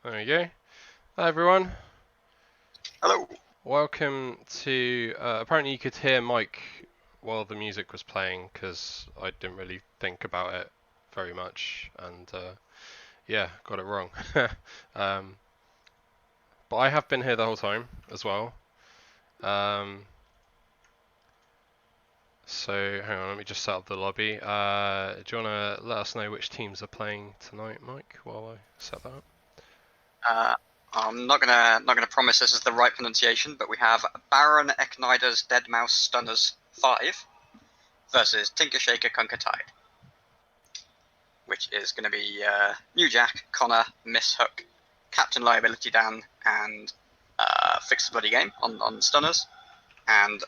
There you go. Hi everyone. Hello. Welcome to. Apparently you could hear Mike while the music was playing because I didn't really think about it very much, and yeah, got it wrong. But I have been here the whole time as well. So hang on, let me just set up the lobby. Do you want to let us know which teams are playing tonight, Mike, while I set that up? I'm not gonna promise this is the right pronunciation, but we have BaronEcnaidar5Deadmau5tunner5 versus Tinker Shaker Kunkka Tide, which is going to be New Jack, Connor, Miss Hook, Captain Liability Dan, and Fix the Bloody Game on stunners, and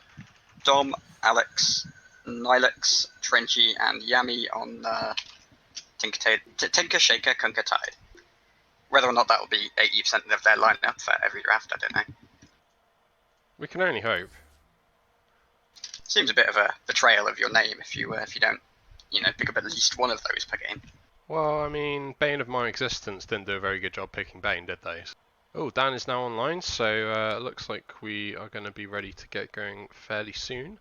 Dom, Alex, Nilix, Trenchy, and Yami on Tinker Shaker Kunkka Tide. Whether or not that will be 80% of their lineup for every draft, I don't know. We can only hope. Seems a bit of a betrayal of your name if you don't, pick up at least one of those per game. Well, I mean, Bane of my existence didn't do a very good job picking Bane, did they? Oh, Dan is now online, so it looks like we are going to be ready to get going fairly soon.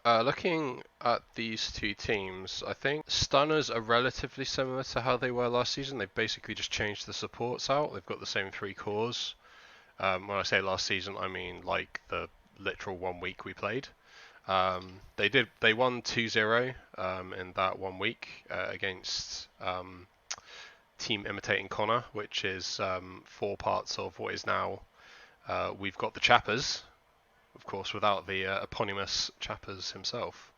Looking at these two teams, I think Stunners are relatively similar to how they were last season. They've basically just changed the supports out. They've got the same 3 cores. When I say last season, I mean like the literal 1 week we played. They won 2-0 in that 1 week against Team Imitating Connor, which is 4 parts of what is now we've got the Chappers, of course, without the eponymous Chappers himself.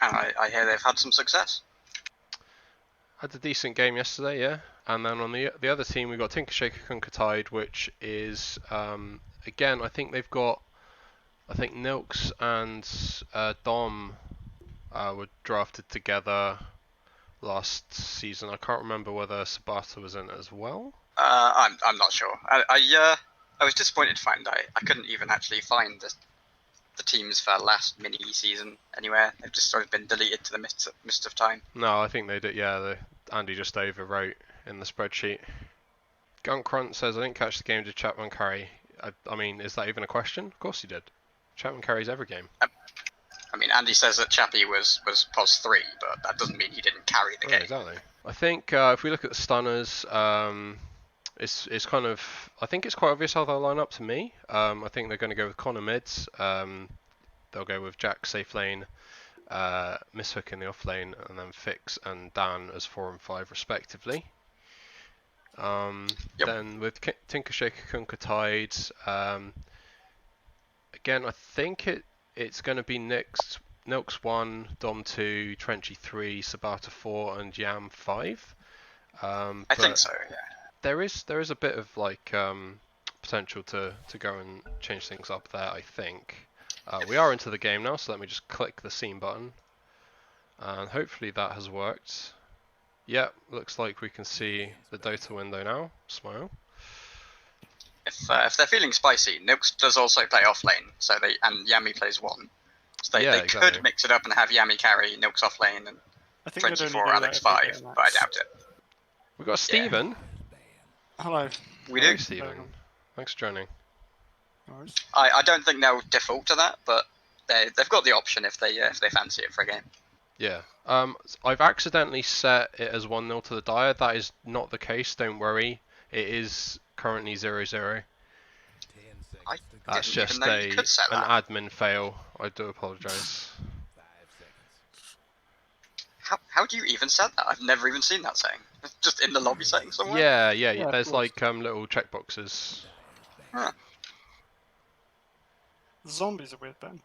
And I hear they've had some success. Had a decent game yesterday, yeah. And then on the other team, we've got Tinker Shaker Kunkka Tide, which is again, I think they've got. I think Nilks and Dom were drafted together last season. I can't remember whether Sabata was in it as well. I'm not sure. I was disappointed to find I couldn't even actually find the teams for last mini season anywhere. They've just sort of been deleted to the mist of time. No, I think they did. Yeah, Andy just overwrote in the spreadsheet. Gunkrunt says I didn't catch the game. Did Chapman carry? I mean, is that even a question? Of course he did. Chapman carries every game. I mean, Andy says that Chappie was pos 3, but that doesn't mean he didn't carry the game. Exactly. I think if we look at the stunners, it's kind of. I think it's quite obvious how they'll line up to me. I think they're going to go with Connor mids. They'll go with Jack safe lane, Miss Hook in the off lane, and then Fix and Dan as 4 and 5 respectively. Yep. Then with Tinker Shaker Kunkka Tide, again I think it's going to be Nilks 1, Dom 2, Trenchy 3, Sabata 4, and Yam 5. I think so. Yeah. There is a bit of like potential to go and change things up there. I think we are into the game now, so let me just click the scene button, and hopefully that has worked. Yep, looks like we can see the Dota window now. Smile. If they're feeling spicy, Nilks does also play off lane, and Yami plays 1. So they could mix it up and have Yami carry Nilks off lane and 24 Alex 5, but I doubt it. We've got Steven. Yeah. Hello. We do. Steven. Thanks for joining. I don't think they'll default to that, but they've got the option if they fancy it for a game. Yeah. I've accidentally set it as 1-0 to the Dire. That is not the case. Don't worry. It is currently 0-0. That's just an admin fail. I do apologise. How do you even set that? I've never even seen that setting. Just in the lobby setting somewhere? Yeah. There's like little checkboxes. Huh. Zombies are weird, Ben.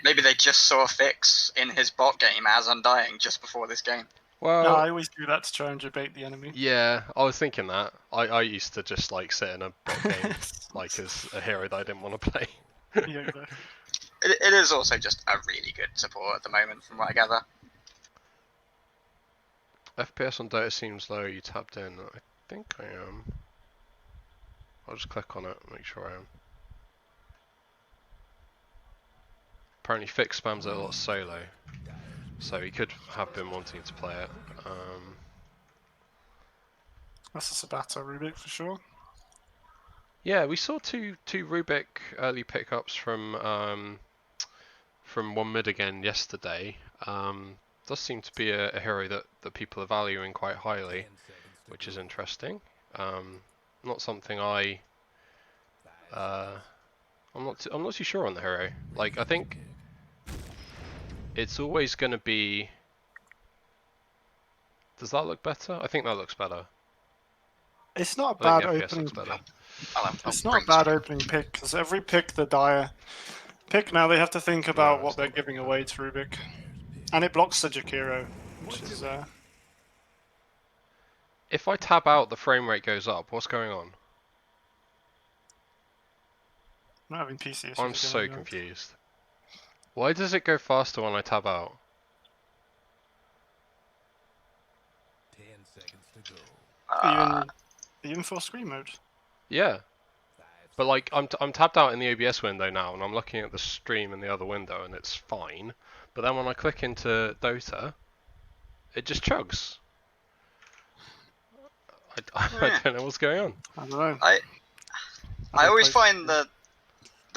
Maybe they just saw Fix in his bot game as Undying just before this game. Well, no, I always do that to try and debate the enemy. Yeah, I was thinking that. I used to just like sit in a bot game like as a hero that I didn't want to play. Yeah, exactly. It is also just a really good support at the moment, from what I gather. FPS on Dota seems low. You tapped in. I think I am. I'll just click on it, make sure I am. Apparently Fix spams it a lot solo. so he could have been wanting to play it. That's a Sabato Rubik for sure. Yeah, we saw two Rubik early pickups from one mid again yesterday. Does seem to be a hero that people are valuing quite highly, which is interesting. Not something I'm not too sure on the hero. Like, I think it's always going to be. Does that look better? I think that looks better. It's not a I think bad the FPS opening. looks better. I'll It's not a bring bad screen. opening pick because every pick the Dire pick now they have to think about No, what it's they're not. giving away to Rubik, and it blocks the Jakiro, which is If I tab out, the frame rate goes up. What's going on? not having PC issues I'm again. so I know. confused. Why does it go faster when I tab out? 10 seconds to go. Are you in full screen mode? Yeah. But like, I'm tabbed out in the OBS window now, and I'm looking at the stream in the other window, and it's fine. But then when I click into Dota, it just chugs. I don't know what's going on. I don't know. I don't always play- find the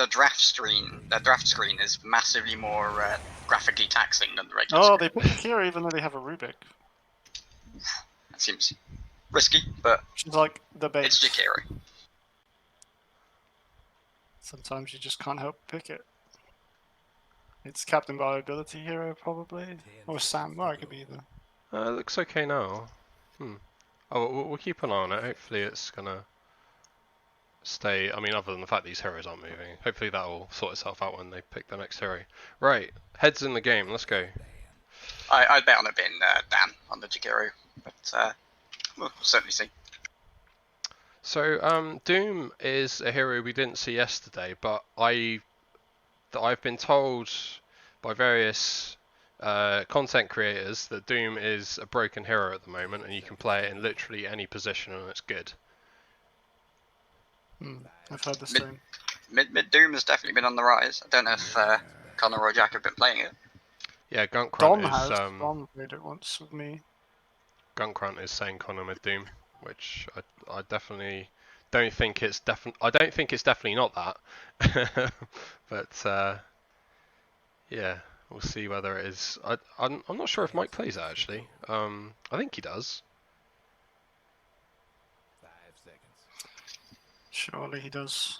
draft screen is massively more graphically taxing than the regular Oh, screen. they put Jakiro even though they have a Rubik, That seems risky, but which is like the base. it's Jakiro. Sometimes you just can't help pick it. It's Captain by Ability Hero probably, or Sam. Well, it could be either. It looks okay now. Oh, we'll keep an eye on it. Hopefully it's gonna stay. I mean, other than the fact these heroes aren't moving, hopefully that will sort itself out when they pick the next hero. Right, heads in the game. Let's go. I'd bet on it being Dan on the Jakiro, but we'll certainly see. So, Doom is a hero we didn't see yesterday, but I've been told by various content creators that Doom is a broken hero at the moment, and you can play it in literally any position, and it's good. I've heard the same. Mid Doom has definitely been on the rise. I don't know if Connor or Jack have been playing it. Yeah, Don Gunkrunt has. is Don played it once with me. Gunkrunt is saying Connor mid Doom, which I definitely don't think it's I don't think it's definitely not that, but yeah. We'll see whether it is. I'm not sure if Mike plays it actually. I think he does. 5 seconds. Surely he does.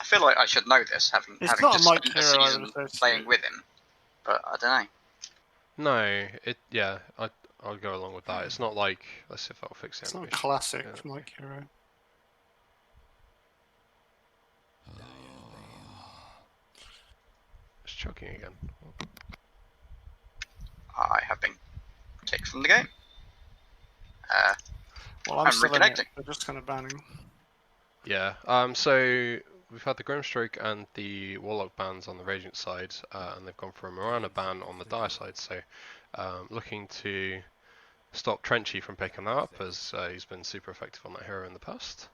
I feel like I should know this, having It's not a just Mike spent a hero, I season would say. playing with him. But I don't know. No, yeah. I'll go along with that. It's not like, let's see if that'll fix the It's not a animation. classic Yeah. Mike hero. It's choking again. I have been kicked from the game. Well, I'm I'm still in reconnecting. it. They're just kind of banning. Yeah. So we've had the Grimstroke and the Warlock bans on the Radiant side, and they've gone for a Mirana ban on the Dire side. So looking to stop Trenchy from picking that up, as he's been super effective on that hero in the past.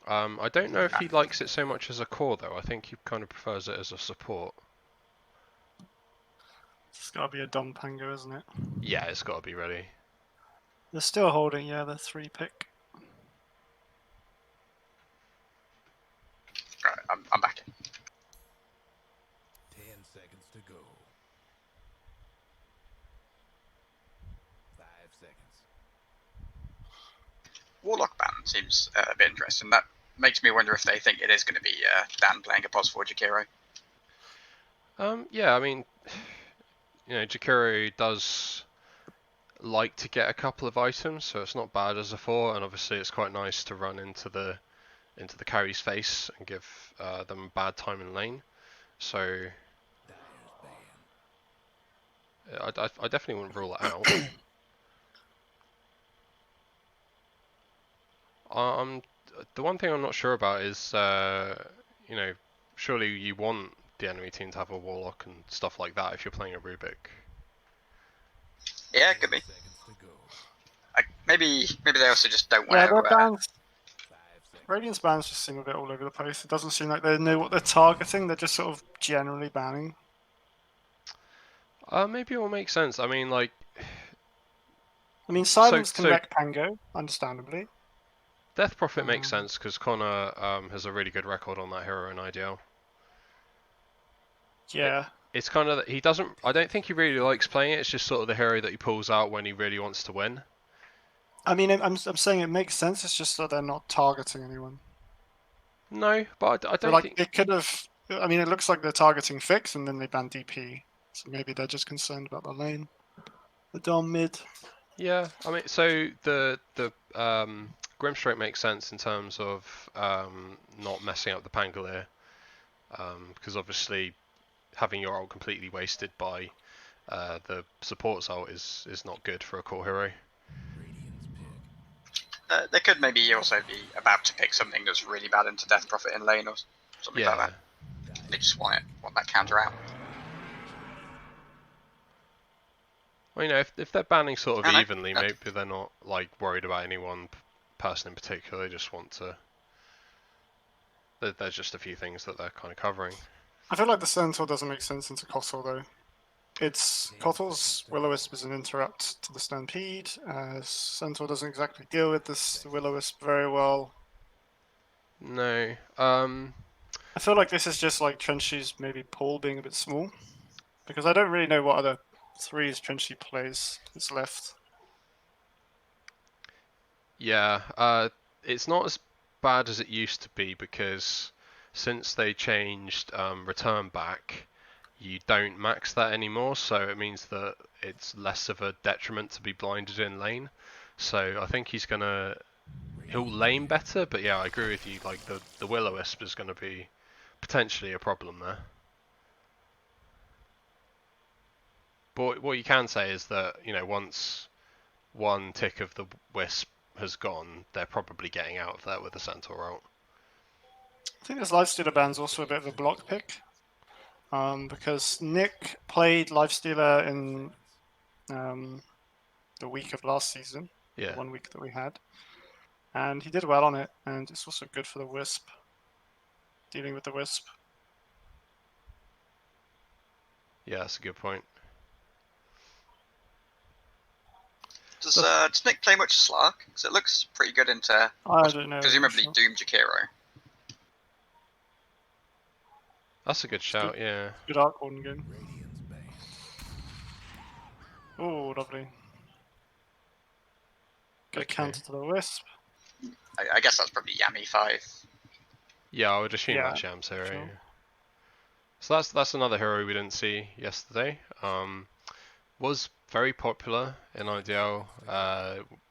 I don't know if he likes it so much as a core though. I think he kind of prefers it as a support. It's got to be a Dom Pango, isn't it? Yeah, it's got to be ready. They're still holding, yeah, the 3-pick. Right, I'm back in. 10 seconds to go. 5 seconds. Warlock ban seems a bit interesting. That makes me wonder if they think it is going to be Dan playing a pos for Jakiro. Yeah, I mean, Jakiro does like to get a couple of items, so it's not bad as a 4, and obviously it's quite nice to run into the carry's face and give them a bad time in lane. So I definitely wouldn't rule it out. The one thing I'm not sure about is, surely you want the enemy team to have a Warlock and stuff like that if you're playing a Rubik. Yeah, it could be. Maybe they also just don't Yeah, want their to. bans. Radiant's bans just seem a bit all over the place. It doesn't seem like they know what they're targeting. They're just sort of generally banning. Maybe it will make sense. I mean, like, I mean, Silence can so wreck Pango, understandably. Death Prophet makes sense because Connor has a really good record on that hero in IDL. Yeah. It's kind of he doesn't. I don't think he really likes playing it. It's just sort of the hero that he pulls out when he really wants to win. I mean, I'm saying it makes sense. It's just that they're not targeting anyone. No, but I So don't like think. it could have. I mean, it looks like they're targeting Fix, and then they ban DP. So maybe they're just concerned about the lane, the Dom mid. Yeah, I mean, so the Grimstroke makes sense in terms of not messing up the Pangolier, because obviously having your ult completely wasted by the support's ult is not good for a core hero. They could maybe also be about to pick something that's really bad into Death Prophet in lane or something like Yeah, that. They just want that counter out. well, you know, if they're banning sort of And evenly, maybe they're not like worried about any one person in particular. They just want to. There's just a few things that they're kind of covering. I feel like the Centaur doesn't make sense into Kotal though. It's Kotal's Will-O-Wisp is an interrupt to the Stampede. Centaur doesn't exactly deal with this Will-O-Wisp very well. No. I feel like this is just like Trenchy's maybe Paul being a bit small, because I don't really know what other threes Trenchy plays is left. Yeah. It's not as bad as it used to be because since they changed return back, you don't max that anymore. So it means that it's less of a detriment to be blinded in lane. So I think he'll lane better. But yeah, I agree with you. Like the Will-O-Wisp is gonna be potentially a problem there. But what you can say is that, you know, once one tick of the Wisp has gone, they're probably getting out of there with the Centaur ult. I think this Lifestealer ban's also a bit of a block pick, because Nick played Lifestealer in the week of last season, Yeah. the 1 week that we had, and he did well on it, and it's also good for the Wisp, dealing with the Wisp. Yeah, that's a good point. does Nick play much Slark? Because it looks pretty good into I don't know. presumably Sure. Doom Jakiro. That's a good shout, yeah. Good Arc Warden game. Oh, lovely. Good Okay. counter to the Wisp. I guess that's probably Yami 5. Yeah, I would assume Yeah, that's Sham's hero. sure. Yeah. So that's another hero we didn't see yesterday. Was very popular in IDL,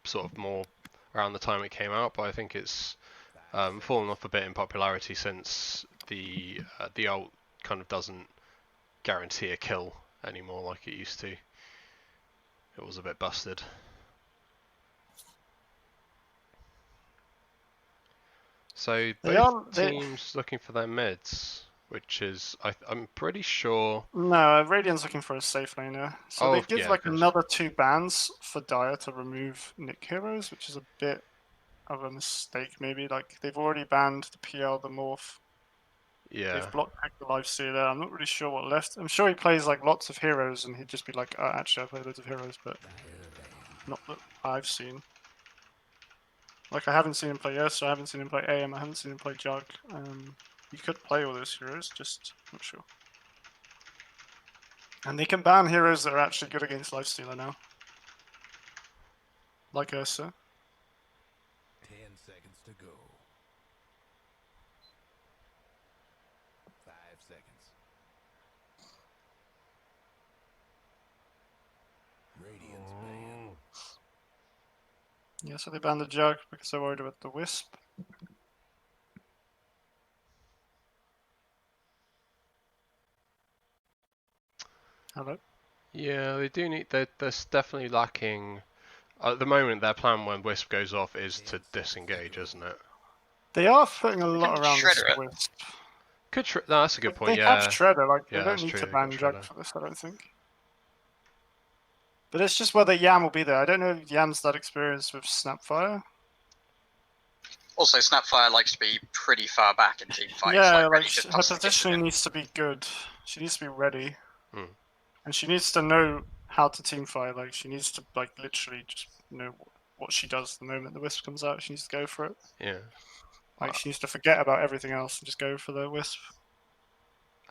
sort of more around the time it came out, but I think it's fallen off a bit in popularity since the ult kind of doesn't guarantee a kill anymore like it used to. It was a bit busted. So both teams looking for their mids, which is I'm pretty sure. No, Radiant's looking for a safe laner. So they give Yeah, like gotcha. another 2 bans for Dire to remove Nick heroes, which is a bit of a mistake maybe. Like they've already banned the PL, the Morph. Yeah. They've blocked the Lifestealer. I'm not really sure what left. I'm sure he plays like lots of heroes and he'd just be like, actually I play loads of heroes, but not that I've seen. Like I haven't seen him play Ursa, I haven't seen him play AM, I haven't seen him play Jug. He could play all those heroes, just not sure. And they can ban heroes that are actually good against Lifestealer now. Like Ursa. 10 seconds to go. 5 seconds. Radiant's banned. Yeah, so they banned the Jug because they're worried about the Wisp. Hello? Yeah, they do need. They're definitely lacking. At the moment, their plan when Wisp goes off is to disengage, isn't it? They are putting a lot around this Shredder it. Wisp. No, that's a good point. They Yeah. have Shredder, like Yeah, they don't that's need true, to they got ban Jug Shredder. for this, I don't think. But it's just whether Yam will be there. I don't know if Yam's that experienced with Snapfire. Also, Snapfire likes to be pretty far back in team fights. Yeah, like ready like to her toss the positioning kitchen needs to be good. She needs to be ready. And she needs to know how to team fight. Like she needs to like literally just know what she does the moment the wisp comes out. She needs to go for it. Yeah. Like she needs to forget about everything else and just go for the wisp.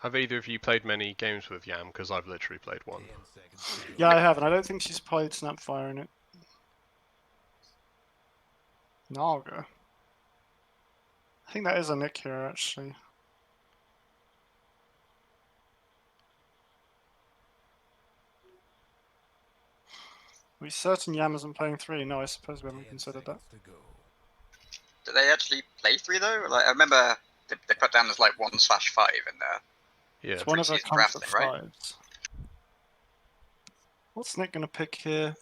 Have either of you played many games with Yam? Because I've literally played one. 10 seconds to go. Yeah, I have, and I don't think she's played Snapfire in it. Naga. I think that is a nick here actually. Are we certain Yam isn't playing 3? No, I suppose we haven't 10 considered that. seconds to go. Do they actually play 3 though? Like I remember they put down as like 1/5 in there. Yeah. It's one of her Preseason comfort drafting, right? 5s. What's Nick gonna pick here?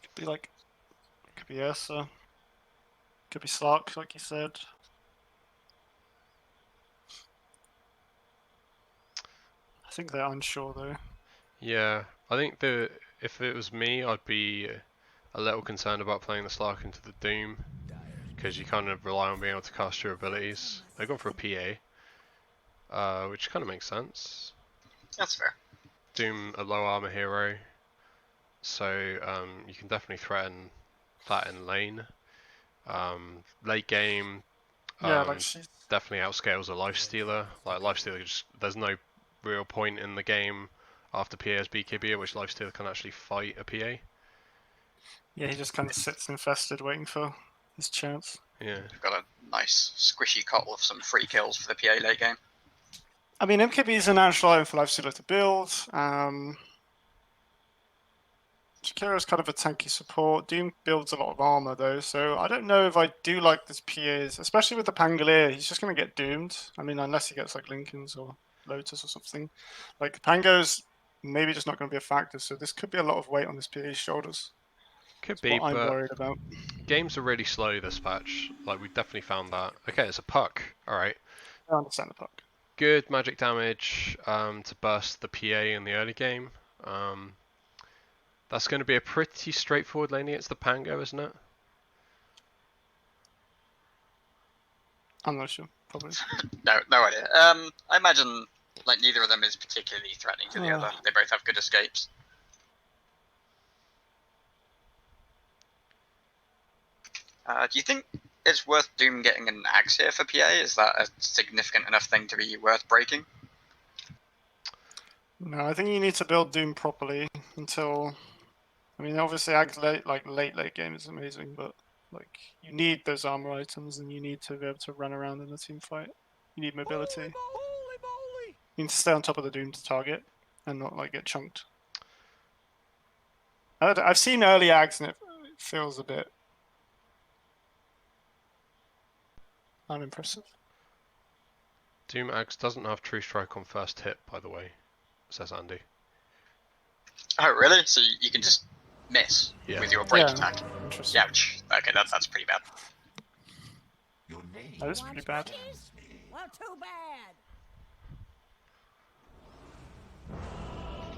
Could be like, could be Ursa. Could be Slark, like you said. I think they're unsure though. Yeah. I think if it was me, I'd be a little concerned about playing the Slark into the Doom. Because you kind of rely on being able to cast your abilities. They've gone for a PA. Which kind of makes sense. That's fair. Doom, a low armor hero. So you can definitely threaten that in lane. Late game, Yeah, like she's definitely outscales a Lifestealer. Like Lifestealer, just there's no real point in the game after PA has BKB at which Lifestealer can actually fight a PA. yeah, he just kind of sits infested, waiting for his chance. Yeah. We've got a nice squishy cottle of some free kills for the PA late game. I mean, MKB is a natural item for Lifestealer to build. Shakira's kind of a tanky support. Doom builds a lot of armor though, so I don't know if I do like this PA's, especially with the Pangolier. He's just going to get doomed. I mean, unless he gets like Lincolns or Lotus or something. Like the Pango's maybe just not going to be a factor, so this could be a lot of weight on this PA's shoulders. Could That's be, what I'm but worried about. games are really slow this patch. Like we definitely found that. Okay, it's a puck. Alright. I understand the puck. Good magic damage to burst the PA in the early game. That's going to be a pretty straightforward lane against the Pango, isn't it? I'm not sure. Probably. No idea. I imagine like neither of them is particularly threatening to the other. They both have good escapes. Do you think it's worth Doom getting an axe here for PA? Is that a significant enough thing to be worth breaking? No, I think you need to build Doom properly until. I mean, obviously, Ag's late game is amazing, but like you need those armor items, and you need to be able to run around in a team fight. You need mobility. You need to stay on top of the Doom to target, and not like get chunked. I've seen early Ags, and it feels a bit unimpressive. Doom Axe doesn't have True Strike on first hit, by the way, says Andy. Oh, really? So you can just miss with your break attack? Interesting. Ouch. Okay, that's pretty bad. That is pretty bad. Well, too bad.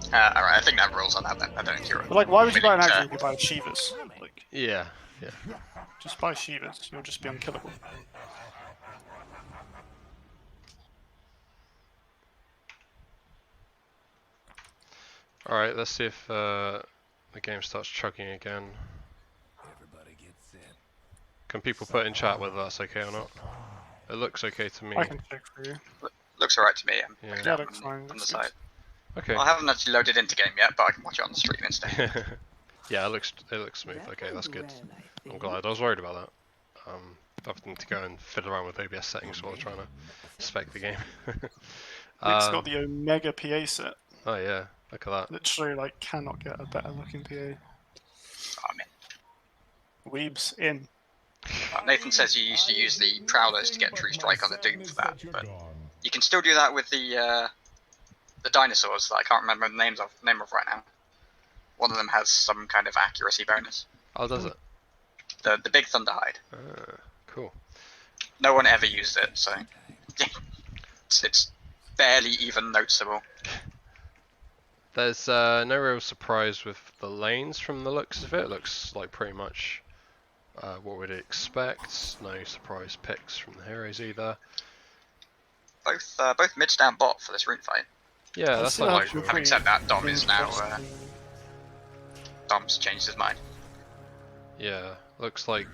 Alright, I think that rules on that then. I don't think you're. But like, why would you buy an willing Ag to- when you could buy Shivas? Like, Yeah. just buy Shivas. You'll just be unkillable. Alright, let's see if the game starts chugging again. Everybody gets in. Can people put in chat whether that's okay or not? It looks okay to me. I can check for you. Looks alright to me. I'm Yeah. looking Yeah, out looks fine. on the Looks side. Okay. Well, I haven't actually loaded into game yet, but I can watch it on the stream instead. Yeah, it looks smooth. Okay, that's good. I'm glad. I was worried about that. Having to go and fiddle around with OBS settings while trying to spec the game. Nick's got the Omega PA set. Oh yeah, look at that. Literally, like, cannot get a better looking PA. Oh, man. Weebs in. Nathan says you used to use the Prowlers to get True Strike on the Doom for that, but you can still do that with the dinosaurs that I can't remember the name of right now. One of them has some kind of accuracy bonus. Oh, does it? The big Thunderhide. Ah, cool. No one ever used it, so it's barely even noticeable. There's no real surprise with the lanes from the looks of it. It looks like pretty much what we'd expect. No surprise picks from the heroes either. both mids down bot for this rune fight. Yeah, that's still unusual. have Having said that, Dom is now interesting. Dom's changed his mind. Yeah, looks like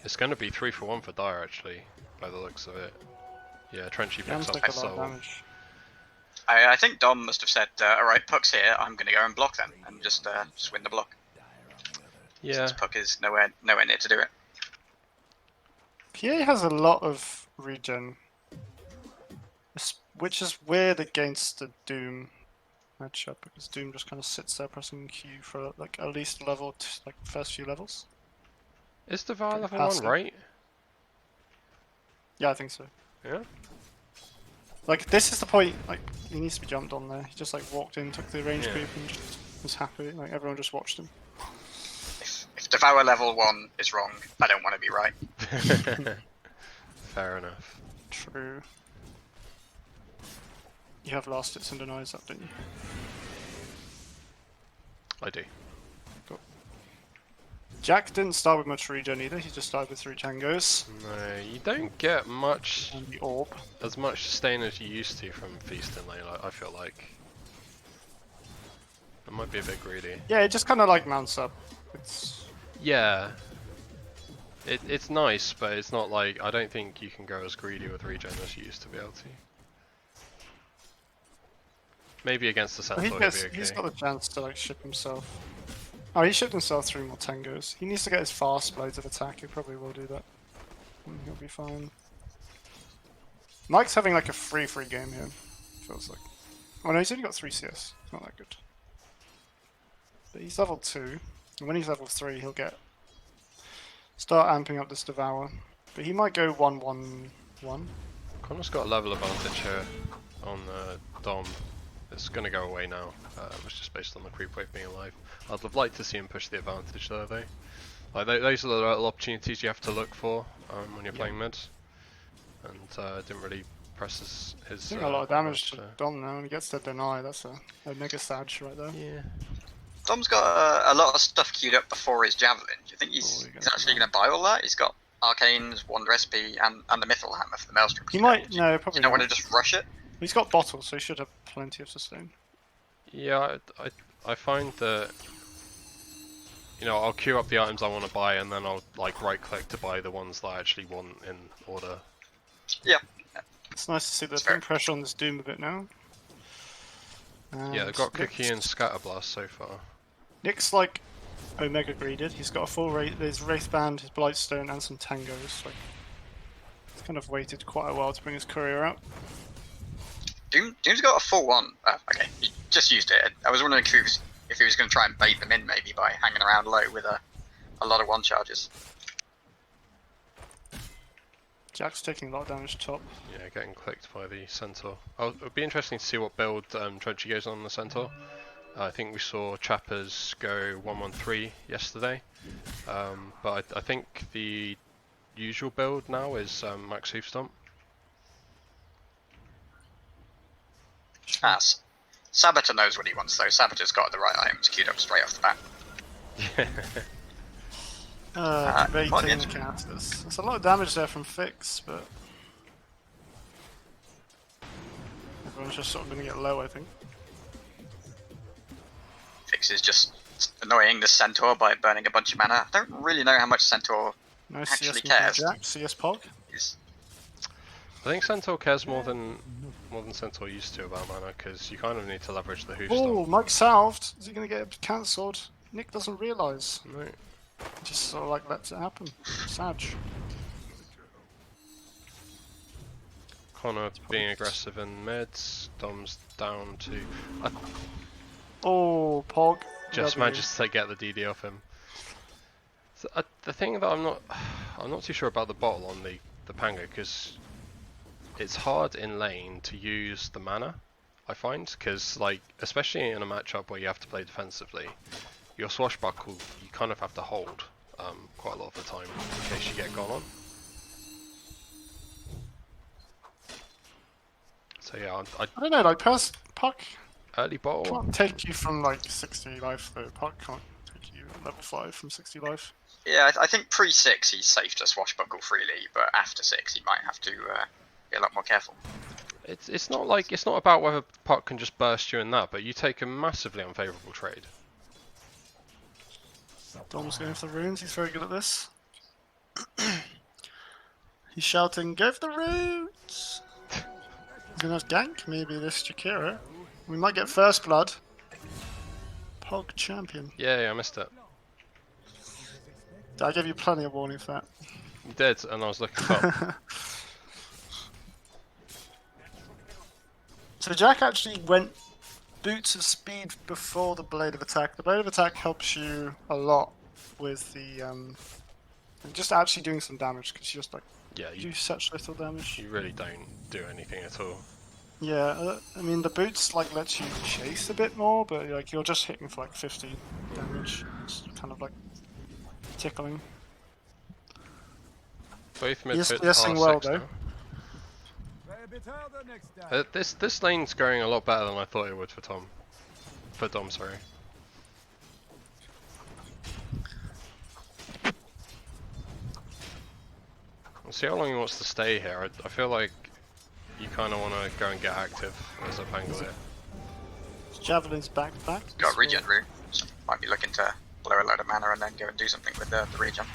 it's going to be 3 for 1 for Dire actually, by the looks of it. Yeah, Trenchy Damn, picks up take the a lot of soul. damage. I think Dom must have said, "Alright, Puck's here. I'm going to go and block them and just win the block." Yeah, Since Puck is nowhere near to do it. PA has a lot of regen, which is weird against the Doom matchup because Doom just kind of sits there pressing Q for like at least level, like first few levels. is Devour Pretty level 1 passive. right? Yeah, I think so. Yeah. Like this is the point. Like he needs to be jumped on there. He just like walked in, took the range Yeah. creep, and just was happy. Like everyone just watched him. If Devour level 1 is wrong, I don't want to be right. Fair enough. True. You have last hits and denies that, didn't you? I do. Jack didn't start with much regen either. He just started with 3 tangos No, you don't get much, and the orb. as much sustain as you used to from feasting lane. I feel like I might be a bit greedy. Yeah, it just kind of like mounts up. It's Yeah, it's nice, but it's not like I don't think you can go as greedy with regen as you used to be able to. Maybe against the But Centaur, he'll be he's okay. got a chance to like ship himself. Oh, he shipped himself 3 more tangos. He needs to get his fast blades of attack. He probably will do that. And he'll be fine. Mike's having like a free game here. Feels like. Oh no, he's only got 3 CS. Not that good. But he's level 2, and when he's level 3, he'll start amping up this Devour. But he might go 1-1-1. Connor's got a level advantage here on Dom. It's going to go away now. It's just based on the creep wave being alive. I'd have liked to see him push the advantage though. Like those are the little opportunities you have to look for when you're playing mid. And didn't really press his. Doing a lot of damage to so. Dom now, and he gets to deny. That's a mega sage right there. Yeah. Dom's got a lot of stuff queued up before his Javelin. Do you think he's actually going to buy all that? He's got Arcanes, Wander SP, and the Mythal Hammer for the Maelstrom. He might, no, You probably don't not. want to just rush it? He's got bottles, so he should have plenty of sustain. Yeah, I find that, you know, I'll queue up the items I want to buy and then I'll like right click to buy the ones that I actually want in order. Yeah. It's nice to see they're fair. putting pressure on this Doom a bit now. Yeah, they've got Nick's- Cookie and Scatterblast so far. Nick's like Omega greeded. He's got a full his Wraithband, his Blightstone, and some Tangos. Like, he's kind of waited quite a while to bring his courier out. Doom's got a full one. Okay, he just used it. I was wondering if he was going to try and bait them in maybe by hanging around low with a lot of 1 charges. Jack's taking a lot of damage top. Yeah, getting clicked by the Centaur. It'll be interesting to see what build Trenchy goes on the Centaur. I think we saw Chappers go 1-1-3 yesterday, but I think the usual build now is Max Hoof Stomp. Saboteur knows what he wants though. Saboteur's got the right items queued up straight off the bat. Baiting might be the interesting. casters. There's a lot of damage there from Fix, but everyone's just sort of going to get low, I think. Fix is just annoying the Centaur by burning a bunch of mana. I don't really know how much Centaur Nice actually CS cares. Jack, CS Pog. is. I think Centaur cares more than Centaur used to about mana, because you kind of need to leverage the Hoof Oh, Stomp. Mike salved. Is he going to get cancelled? Nick doesn't realise. No. He just sort of like lets it happen. Sag. Connor being aggressive in mids, Dom's down to... Oh, Pog. Just W. managed to get the DD off him. So, the thing that I'm not too sure about the bottle on the Pango, because it's hard in lane to use the mana, I find, because like especially in a matchup where you have to play defensively, your swashbuckle you kind of have to hold quite a lot of the time in case you get gone on. So yeah, I don't know, like Puck early bottle. can't take you from like 60 life though. Puck can't take you level 5 from 60 life. Yeah, I think pre-6 he's safe to swashbuckle freely, but after 6 he might have to be a lot more careful. It's not like it's not about whether puck can just burst you in that, but you take a massively unfavourable trade. Dom's going for the runes. He's very good at this. He's shouting, "Go for the runes!" He's gonna have gank maybe this Jakiro. We might get first blood. Pog champion. Yeah, I missed it. I gave you plenty of warning for that. You did, and I was looking top. So Jack actually went boots of speed before the blade of attack. The blade of attack helps you a lot with the just actually doing some damage because you just like Yeah, do such little damage. you really don't do anything at all. Yeah, I mean the boots like lets you chase a bit more, but like you're just hitting for like 50 damage. It's kind of like tickling. Both mid He's pits guessing are well, 6 though. now. This lane's going a lot better than I thought it would for Tom. For Dom, sorry. We'll see how long he wants to stay here. I feel like you kind of want to go and get active as a Pangolier. Javelin's back to back. Got regen room, so might be looking to blow a load of mana and then go and do something with the regen.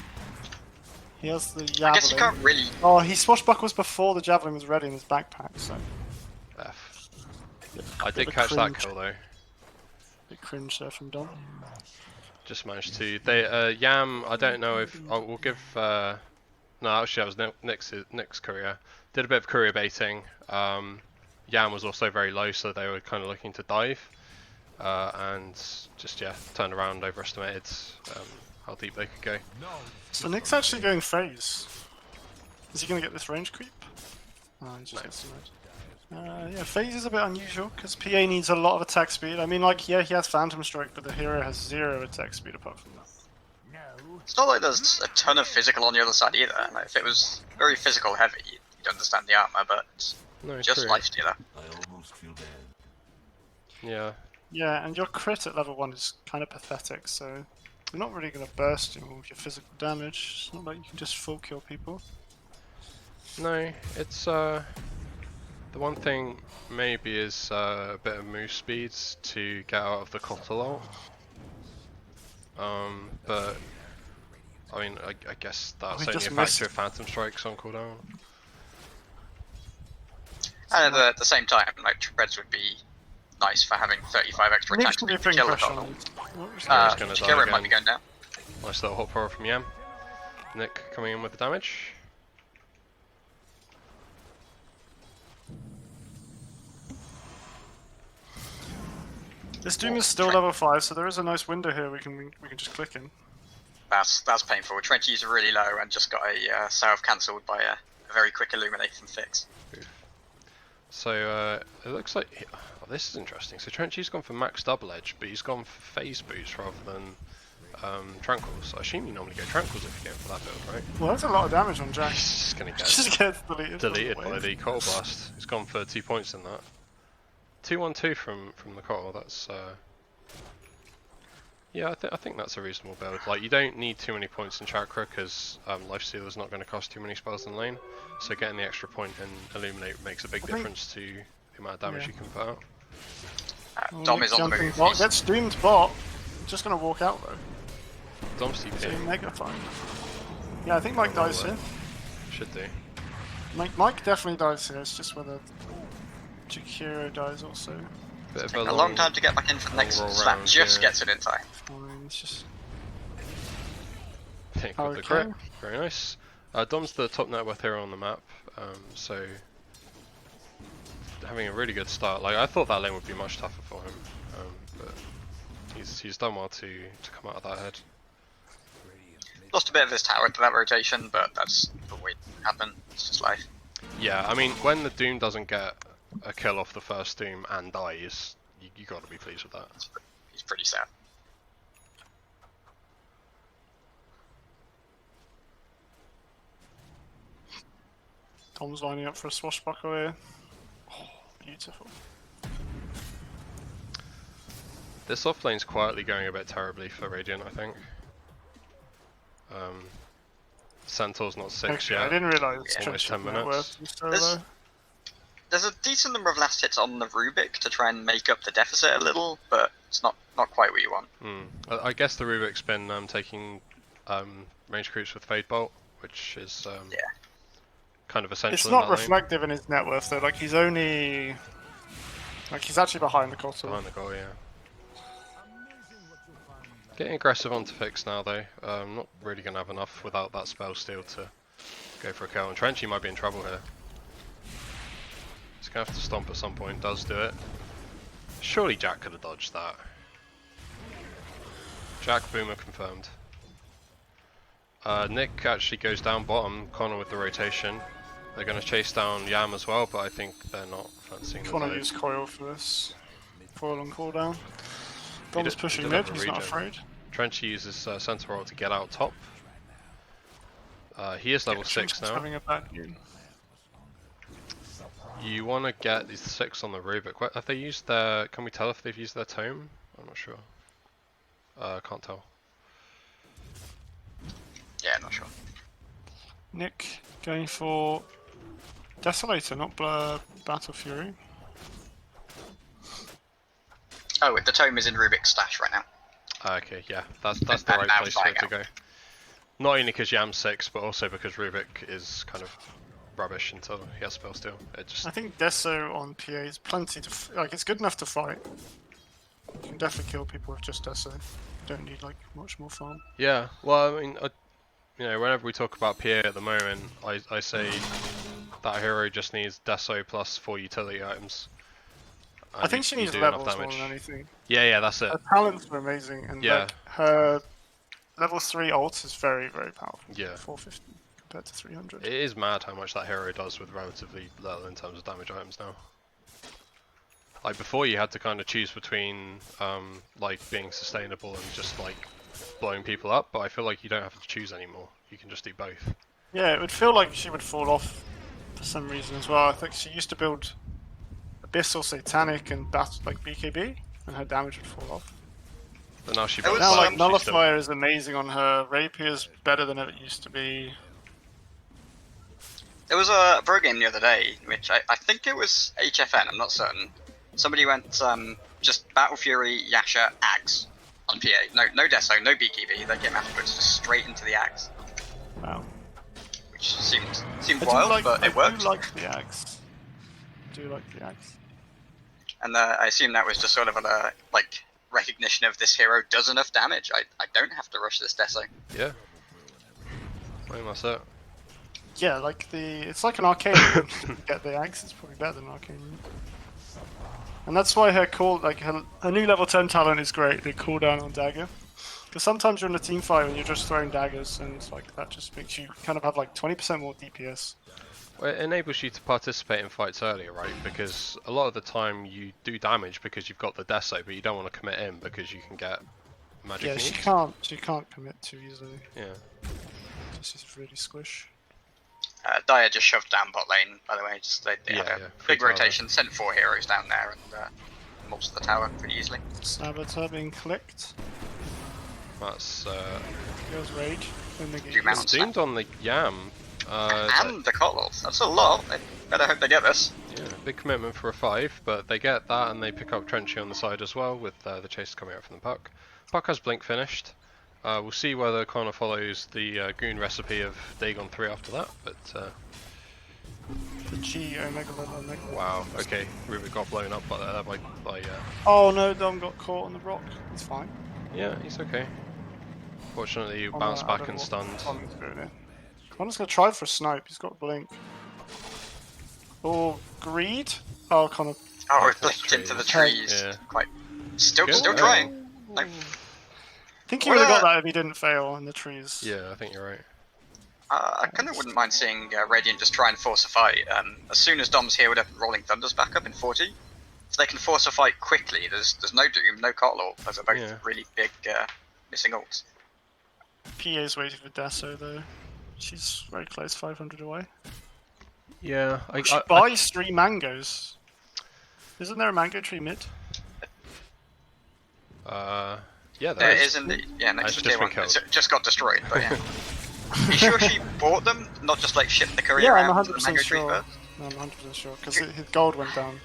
He has the javelin. I guess you can't really. Oh, he swashbuckles before the javelin was ready in his backpack, so. F. I Bit did of a catch that cringe. kill though. Bit cringe there from Dom. Just managed to. They Yam. I don't know if we'll give. No, actually, that was Nick's courier. Did a bit of courier baiting. Yam was also very low, so they were kind of looking to dive, and just turned around, overestimated how deep they could go. So Nick's actually going phase. Is he going to get this range creep? Oh, he just gets some range. Yeah, phase is a bit unusual because PA needs a lot of attack speed. I mean, like, yeah, he has Phantom Strike, but the hero has 0 attack speed apart from that. It's not like there's a ton of physical on the other side either. Like, if it was very physical heavy, you'd understand the armor, but No, just true. lifestealer. I almost feel bad. Yeah. Yeah, and your crit at level 1 is kind of pathetic, so you're not really going to burst him with your physical damage. It's not like you can just full kill people. No, it's the one thing maybe is a bit of move speeds to get out of the Cottolol. But I mean, I guess that's We only a just factor missed. of Phantom Strikes on cooldown. And at the same time, like, treads would be nice for having 35 extra Nick's attack going to speed be to putting kill the pressure on Cottolol. him. What was He's that? gonna die Jakiro might be again. going down. Nice little hot power from Yam. Nick coming in with the damage. This Doom is still level 5, so there is a nice window here we can just click in. That's painful. Trenchies are really low and just got a salve cancelled by a very quick illuminate from Fix. So it looks like this is interesting. So Trenchy's gone for max double edge, but he's gone for phase boost rather than tranquils. I assume you normally go tranquils if you're going for that build, right? Well, that's a lot of damage on Jack. He's just gonna get Just gets deleted. deleted by the Coil Blast. He's gone for 2 points in that. 2-1-2 from the Coil. That's yeah, I think that's a reasonable build. Like, you don't need too many points in Chakra because Lifestealer's not going to cost too many spells in lane. So getting the extra point in Illuminate makes a big difference to the amount of damage you can put out. Dom is on the Jumping move. bot He's- gets doomed bot. Just gonna walk out though. Dom's So TP. mega fine. Yeah, I think Mike dies here. Should do. Mike definitely dies here. It's just whether Jakiro dies also. Bit of a long time to get back in for the next roll slap. round, Just yeah. gets it in time. Fine. It's just Pick with the Okay. crit. Very nice. Dom's the top net worth hero on the map, so having a really good start. Like, I thought that lane would be much tougher for him, but he's done well to come out of that head. Lost a bit of his tower to that rotation, but that's the way it happened. It's just life. Yeah, I mean, when the Doom doesn't get a kill off the first Doom and dies, you got to be pleased with that. He's pretty sad. Tom's lining up for a swashbuckle here. Oh, beautiful. This off lane's quietly going a bit terribly for Radiant, I think. Centaur's not 6 Okay, I yet. didn't realise Yeah. Trench Almost 10 net minutes. worth was so This- low. There's a decent number of last hits on the Rubik to try and make up the deficit a little, but it's not quite what you want. I guess the Rubik's been taking range creeps with Fade Bolt, which is Yeah. kind of essential. It's in not that lane. reflective in his net worth though. Like he's only, like he's actually behind the Kotal. Behind the goal, yeah. Getting aggressive onto Fix now though. Not really gonna have enough without that spell steal to go for a kill. And Trenchy might be in trouble here. He's gonna have to stomp at some point. Does do it. Surely Jack could have dodged that. Jack Boomer confirmed. Nick actually goes down bottom. Connor with the rotation. They're gonna chase down Yam as well, but I think they're not fancying the Connor dive. use coil for this. Coil on cooldown. Dom's He pushing didn't mid, have a he's not regen. afraid. Trenchy uses Center Roll to get out top. He is level 6 Shinsuke's now. having a bad game. You want to get these 6 on the Rubik. What, have they used their... Can we tell if they've used their tome? I'm not sure. Can't tell. Yeah, not sure. Nick going for Desolator, not Battle Fury. Oh, the tome is in Rubik's stash right now. Okay, yeah. That's the And right now place for it to flying go. Not only because Yam's 6, but also because Rubik is kind of rubbish until he has spell steal. It just... I think Deso on PA is plenty to like. It's good enough to fight. You can definitely kill people with just Deso. Don't need like much more farm. Yeah, well, I mean, you know, whenever we talk about PA at the moment, I say that hero just needs Deso plus 4 utility items. I think she you needs do enough levels more damage. than anything. Yeah, that's it. Her talents are amazing, and Yeah. like her level 3 ult is very, very powerful. Yeah. 450 compared to 300. It is mad how much that hero does with relatively little in terms of damage items now. Like before you had to kind of choose between like being sustainable and just like blowing people up, but I feel like you don't have to choose anymore. You can just do both. Yeah, it would feel like she would fall off for some reason as well. I think she used to build Abyssal, Satanic, and like BKB, and her damage would fall off. But now she It was, builds Now, that like and she's still- Nullifier is amazing on her. Rapier's better than it used to be. There was a pro game the other day, which I think it was HFN, I'm not certain. Somebody went just Battle Fury, Yasha, Axe on PA. No Deso, no BKB. They came afterwards, just straight into the Axe, Wow. which seemed I wild, but it worked. I do like the axe. I do like the axe. And I assume that was just sort of a like recognition of this hero does enough damage. I don't have to rush this Deso. Yeah. I think that's it. Yeah, like it's like an arcane. Get the axe, it's probably better than an arcane. And that's why her her new level 10 talent is great. The cooldown on dagger. Because sometimes you're in a team fight and you're just throwing daggers, and it's like that just makes you kind of have like 20% more DPS. Well, it enables you to participate in fights earlier, right? Because a lot of the time you do damage because you've got the Deso, but you don't want to commit in because you can get magic Yeah, needs. she can't commit too easily. Yeah. This is really squish. Daya just shoved down bot lane, by the way. Just they had a free big tower. rotation, sent 4 heroes down there, and mulched the tower pretty easily. Saboteur being clicked. That's Goes rage. Then they get Do mounts. seemed on the Yam. And the Cottles. That's a lot. They better hope they get this. Yeah, big commitment for a 5, but they get that and they pick up Trenchy on the side as well with the chase coming out from the puck. Puck has blink finished. We'll see whether Connor follows the goon recipe of Dagon 3 after that, but the G Omega level Omega. wow, okay, Rubik got blown up by Oh no, Dom got caught on the rock. It's fine. yeah, he's okay. Fortunately, you Connor, bounced I back don't and know what stunned. Connor's doing here. Connor's gonna try for a snipe. He's got blink. Oh, greed. Oh, Connor. Oh, it That's blinked into the trees. trees. Yeah. Quite. Still Good. Yeah. trying. Like, I think he would have got that if he didn't fail in the trees. Yeah, I think you're right. I kind of wouldn't mind seeing Radiant just try and force a fight. As soon as Dom's healed up and Rolling Thunder's back up in 40, so they can force a fight quickly. There's no Doom, no Cottle, as they're both Yeah. really big missing ults. PA's waiting for Deso though. She's very close, 500 away. Yeah, She buys 3 mangoes. Isn't there a mango tree mid? yeah, There is. is indeed. Yeah, next It's to just tier been 1. killed. It just got destroyed, but yeah. Are you sure she bought them, not just like shipped the courier Yeah, I'm out to the 100% mango tree sure. first? No, I'm 100% sure because his gold went down.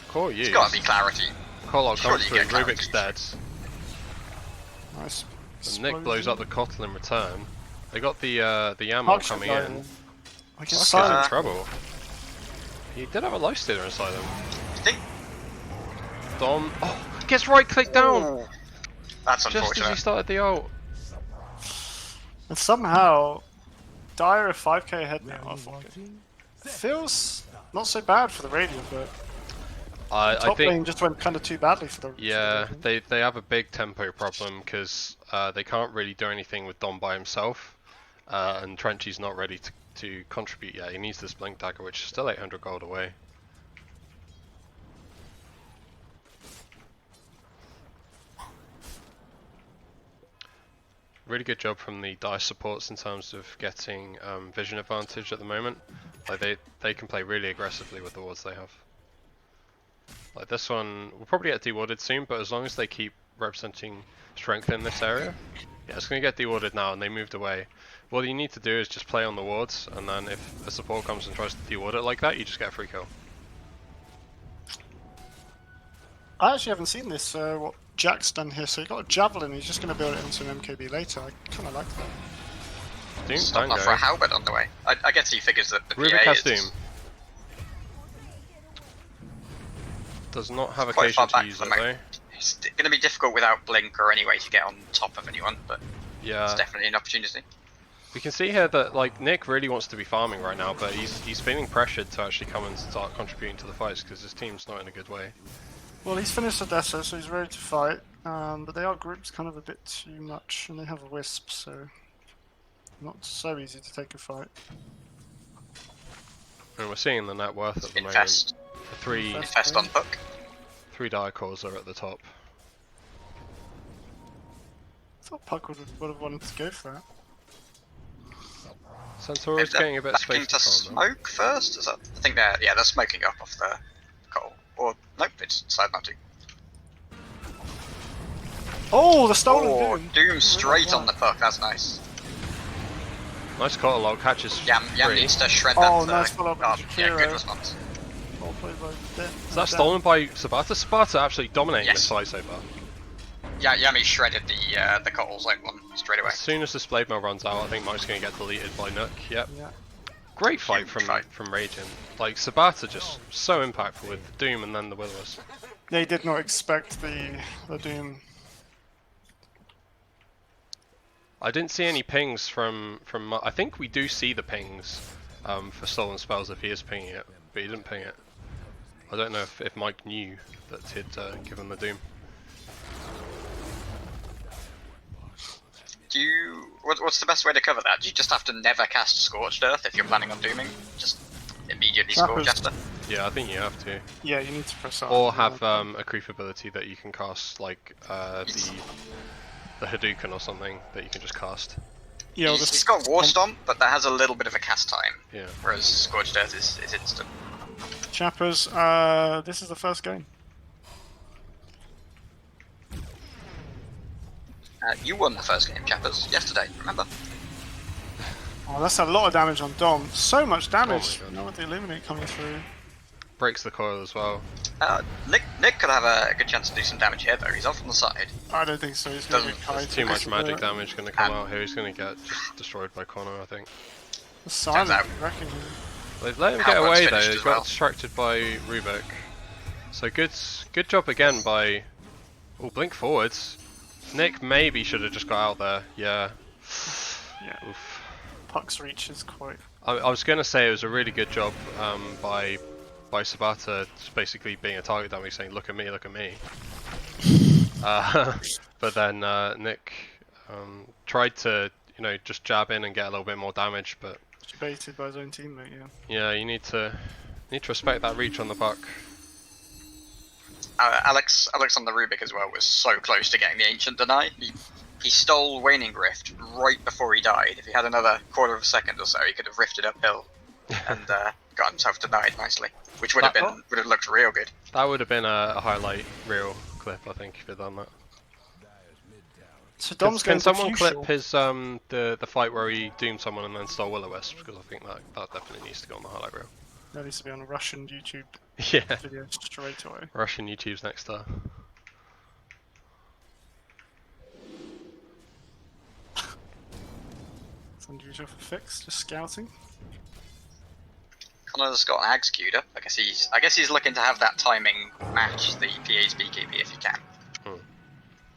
Core It's use. got to be clarity. Collock Surely comes you through, get clarity. Rubik's dead. Nice. And Nick blows up the Explosion. Kotl in return. They got the ammo Park should coming die in. here. Like Park it's is in silent. trouble. He did have a lifestealer inside him. I think. Dom, gets right click down Ooh, that's just as he unfortunate. started the ult. And somehow, Dire are 5k ahead now. Oh, fuck it. Watching? Feels not so bad for the Radiant, but I top think, lane just went kind of too badly for the. yeah, For the Radiant. they have a big tempo problem because they can't really do anything with Dom by himself, and Trenchy's not ready to contribute yet. He needs this Blink Dagger, which is still 800 gold away. Really good job from the DICE supports in terms of getting vision advantage at the moment. Like they can play really aggressively with the wards they have. Like this one will probably get dewarded soon, but as long as they keep representing strength in this area, yeah, it's going to get dewarded now, and they moved away. What you need to do is just play on the wards, and then if a support comes and tries to deward it like that, you just get a free kill. I actually haven't seen this. What Jack's done here, so he got a javelin. He's just going to build it into an MKB later. I kind of like that. Doom Stop Tango. off for a halberd on the way. I guess he figures that the Rubik PA has is Doom. Does not have quite occasion far to back use from it the though. map. It's going to be difficult without Blink or any way to get on top of anyone, but it's Yeah, definitely an opportunity. we can see here that like Nick really wants to be farming right now, but he's feeling pressured to actually come and start contributing to the fights because his team's not in a good way. Well, he's finished the Odessa, so he's ready to fight. But they are grouped kind of a bit too much, and they have a Wisp, so not so easy to take a fight. And we're seeing the net worth at the moment. Infest. The three Infest on hook. dire cores are at the top. I thought Puck would have wanted to go for that. Centaur is They're getting a bit of backing space to to farm though. smoke first? Is that? I think they're smoking up off the coal. Or nope, it's side mounting. Oh, the stolen Oh, Doom! Doom straight on the puck. That's nice. Nice Kotl catches Yam free. needs to shred that. Oh, nice follow-up Oh, into yeah, good Kiro. response. Well played by Den. Is that stolen by Sabata? Sabata absolutely dominating Yes. this fight so far. Yeah, Yami shredded the coal zone one straight away. As soon as this blade mail runs out, I think Mike's going to get deleted by Nook. Yep. Yeah. Great fight Huge from fight. Radiant. Like Sabata just so impactful with Doom and then the Will-O-Wisp. They did not expect the Doom. I didn't see any pings from I think we do see the pings for stolen spells if he is pinging it, but he didn't ping it. I don't know if Mike knew that he'd given the Doom. Do you? What's the best way to cover that? Do you just have to never cast Scorched Earth if you're planning on dooming? Just immediately Scorch Trappers. after? Yeah, I think you have to. Yeah, you need to press R. Or have a creep ability that you can cast, like the Hadouken or something that you can just cast. Yeah, well, He's got War Stomp, but that has a little bit of a cast time, Yeah. whereas Scorched Earth is instant. Chappers, this is the first game. You won the first game, Chappers, yesterday, remember? Oh, that's a lot of damage on Dom. So much damage. God. Now with the Illuminate coming through. Breaks the coil as well. Nick could have a good chance to do some damage here, though. He's off on the side. I don't think so. He's going to get Doesn't- kited. Too much magic The damage going to come out here. He's going to get just destroyed by Connor, I think. silent out. wrecking him. They've let him get Halbert's away though. finished He as got well. distracted by Rubik. So good job again by. Oh, blink forwards. Nick maybe should have just got out there. Yeah. Yeah. Oof. Puck's reach is quite. I was going to say it was a really good job by Sabata, just basically being a target dummy, saying "Look at me, look at me." But then Nick tried to just jab in and get a little bit more damage, but Baited by his own teammate, yeah. yeah, you need to respect that reach on the puck. Alex on the Rubik as well was so close to getting the Ancient Deny. He stole Waning Rift right before he died. If he had another quarter of a second or so, he could have rifted uphill and got himself denied nicely, which would have looked real good. That would have been a highlight reel clip, I think, if he'd done that. So Dom's Can going someone to clip his the fight where he doomed someone and then stole Will-O-Wisp? Because I think that definitely needs to go on the highlight reel. That needs to be on a Russian YouTube Yeah, video straight away. Russian YouTube's next star. It's unusual for Fix, just scouting. Connor's got an Ags queued up. I guess he's looking to have that timing match the PA's BKB if he can. Hmm.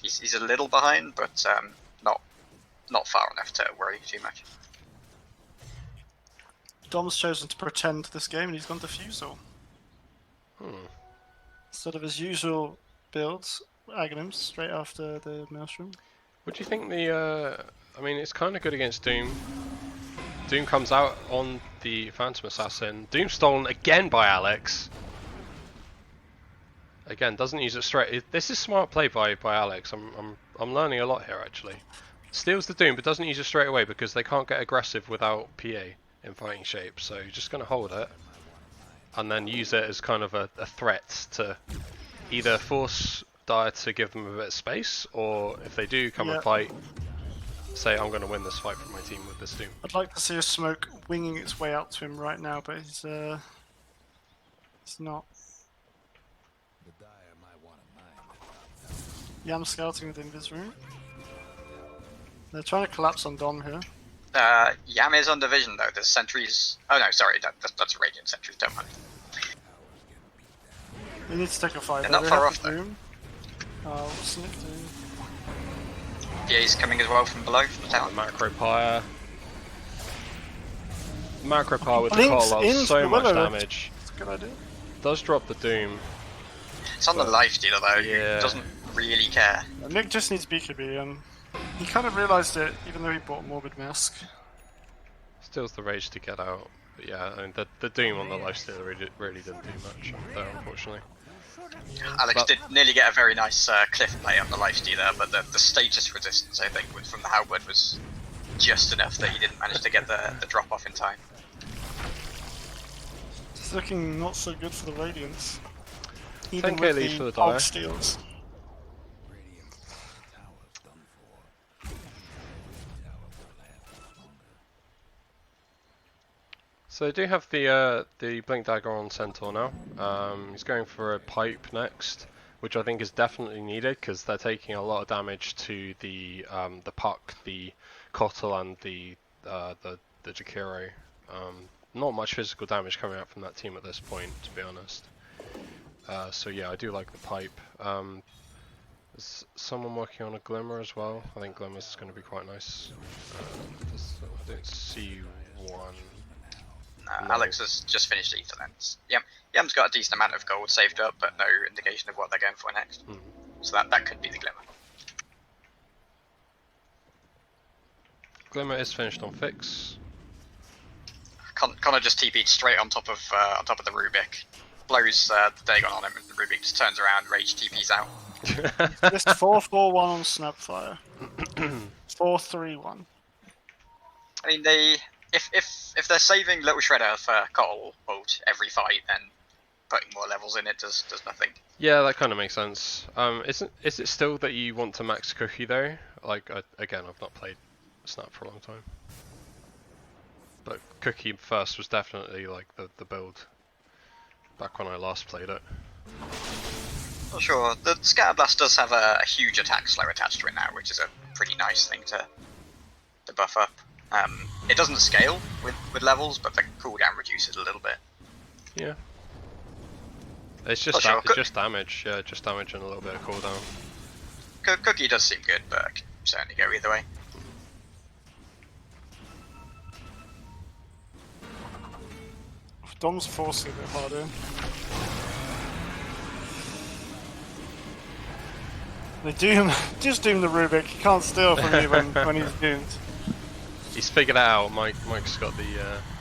He's a little behind, but not far enough to worry too much. Dom's chosen to pretend this game and he's gone Diffusal. Hmm. Instead of his usual builds, Aghanims straight after the Maelstrom. What do you think the? I mean, it's kind of good against Doom. Doom comes out on the Phantom Assassin. Doom stolen again by Alex. Again, doesn't use it straight. This is smart play by Alex. I'm learning a lot here actually. Steals the Doom, but doesn't use it straight away because they can't get aggressive without PA in fighting shape. So you're just gonna hold it, and then use it as kind of a threat to either force Dire to give them a bit of space, or if they do come and fight, say I'm going to win this fight for my team with this Doom. I'd like to see a smoke winging its way out to him right now, but he's not. The Dire might want to mine the Yam scouting with Invis room. They're trying to collapse on Dom here. Yam is on division though. There's sentries. Oh no, sorry, that's Radiant sentries. Don't mind. They need to take a fight. They're not They far have off, the though. Doom. Snicked in. PA's coming as well from below, from the tower. Macro Pyre. Macro Pyre with the Blinks call into so the much Willow. damage. It's a good idea. Does drop the Doom. It's on the life dealer though. Yeah. He doesn't really care. Nick just needs BKB, and he kind of realised it, even though he bought Morbid Mask. Steals the rage to get out. But yeah, I mean, the Doom on the lifesteal really didn't do much there, unfortunately. Alex did nearly get a very nice cliff play on the life stealer, but the status resistance, I think, from the halberd was just enough that he didn't manage to get the drop off in time. It's looking not so good for the Radiance. 10k with lead for the Pog Dire. steals. Radiant tower's done for. Tower will last longer. So they do have the Blink Dagger on Centaur now. He's going for a pipe next, which I think is definitely needed because they're taking a lot of damage to the Puck, the Kotl, and the Jakiro. Not much physical damage coming out from that team at this point, to be honest. So yeah, I do like the pipe. There's someone working on a Glimmer as well. I think Glimmer's going to be quite nice. I don't see one. No. Alex has just finished Ether Lens. Yam's got a decent amount of gold saved up, but no indication of what they're going for next. So that could be the Glimmer. Glimmer is finished on Fix. Connor just TP'd straight on top of the Rubik. Blows the Dagon on him, and the Rubik just turns around, rage TP's out. Just 4-4-1 on Snapfire. 4-3-1. I mean, if they're saving Little Shredder for Kotl ult every fight, then putting more levels in it does nothing. Yeah, that kind of makes sense. Is it still that you want to max Cookie though? Like, again, I've not played Snap for a long time. But Cookie first was definitely like the build back when I last played it. Not sure. The Scatterblast does have a huge attack slow attached to it now, which is a pretty nice thing to buff up. It doesn't scale with levels, but the cooldown reduces a little bit. Yeah. It's just just damage, yeah, just damage and a little bit of cooldown. Cookie does seem good, but I can certainly go either way. Dom's forcing a bit harder. They just doom the Rubik. He can't steal from you when he's doomed. He's figured it out. Mike's got the.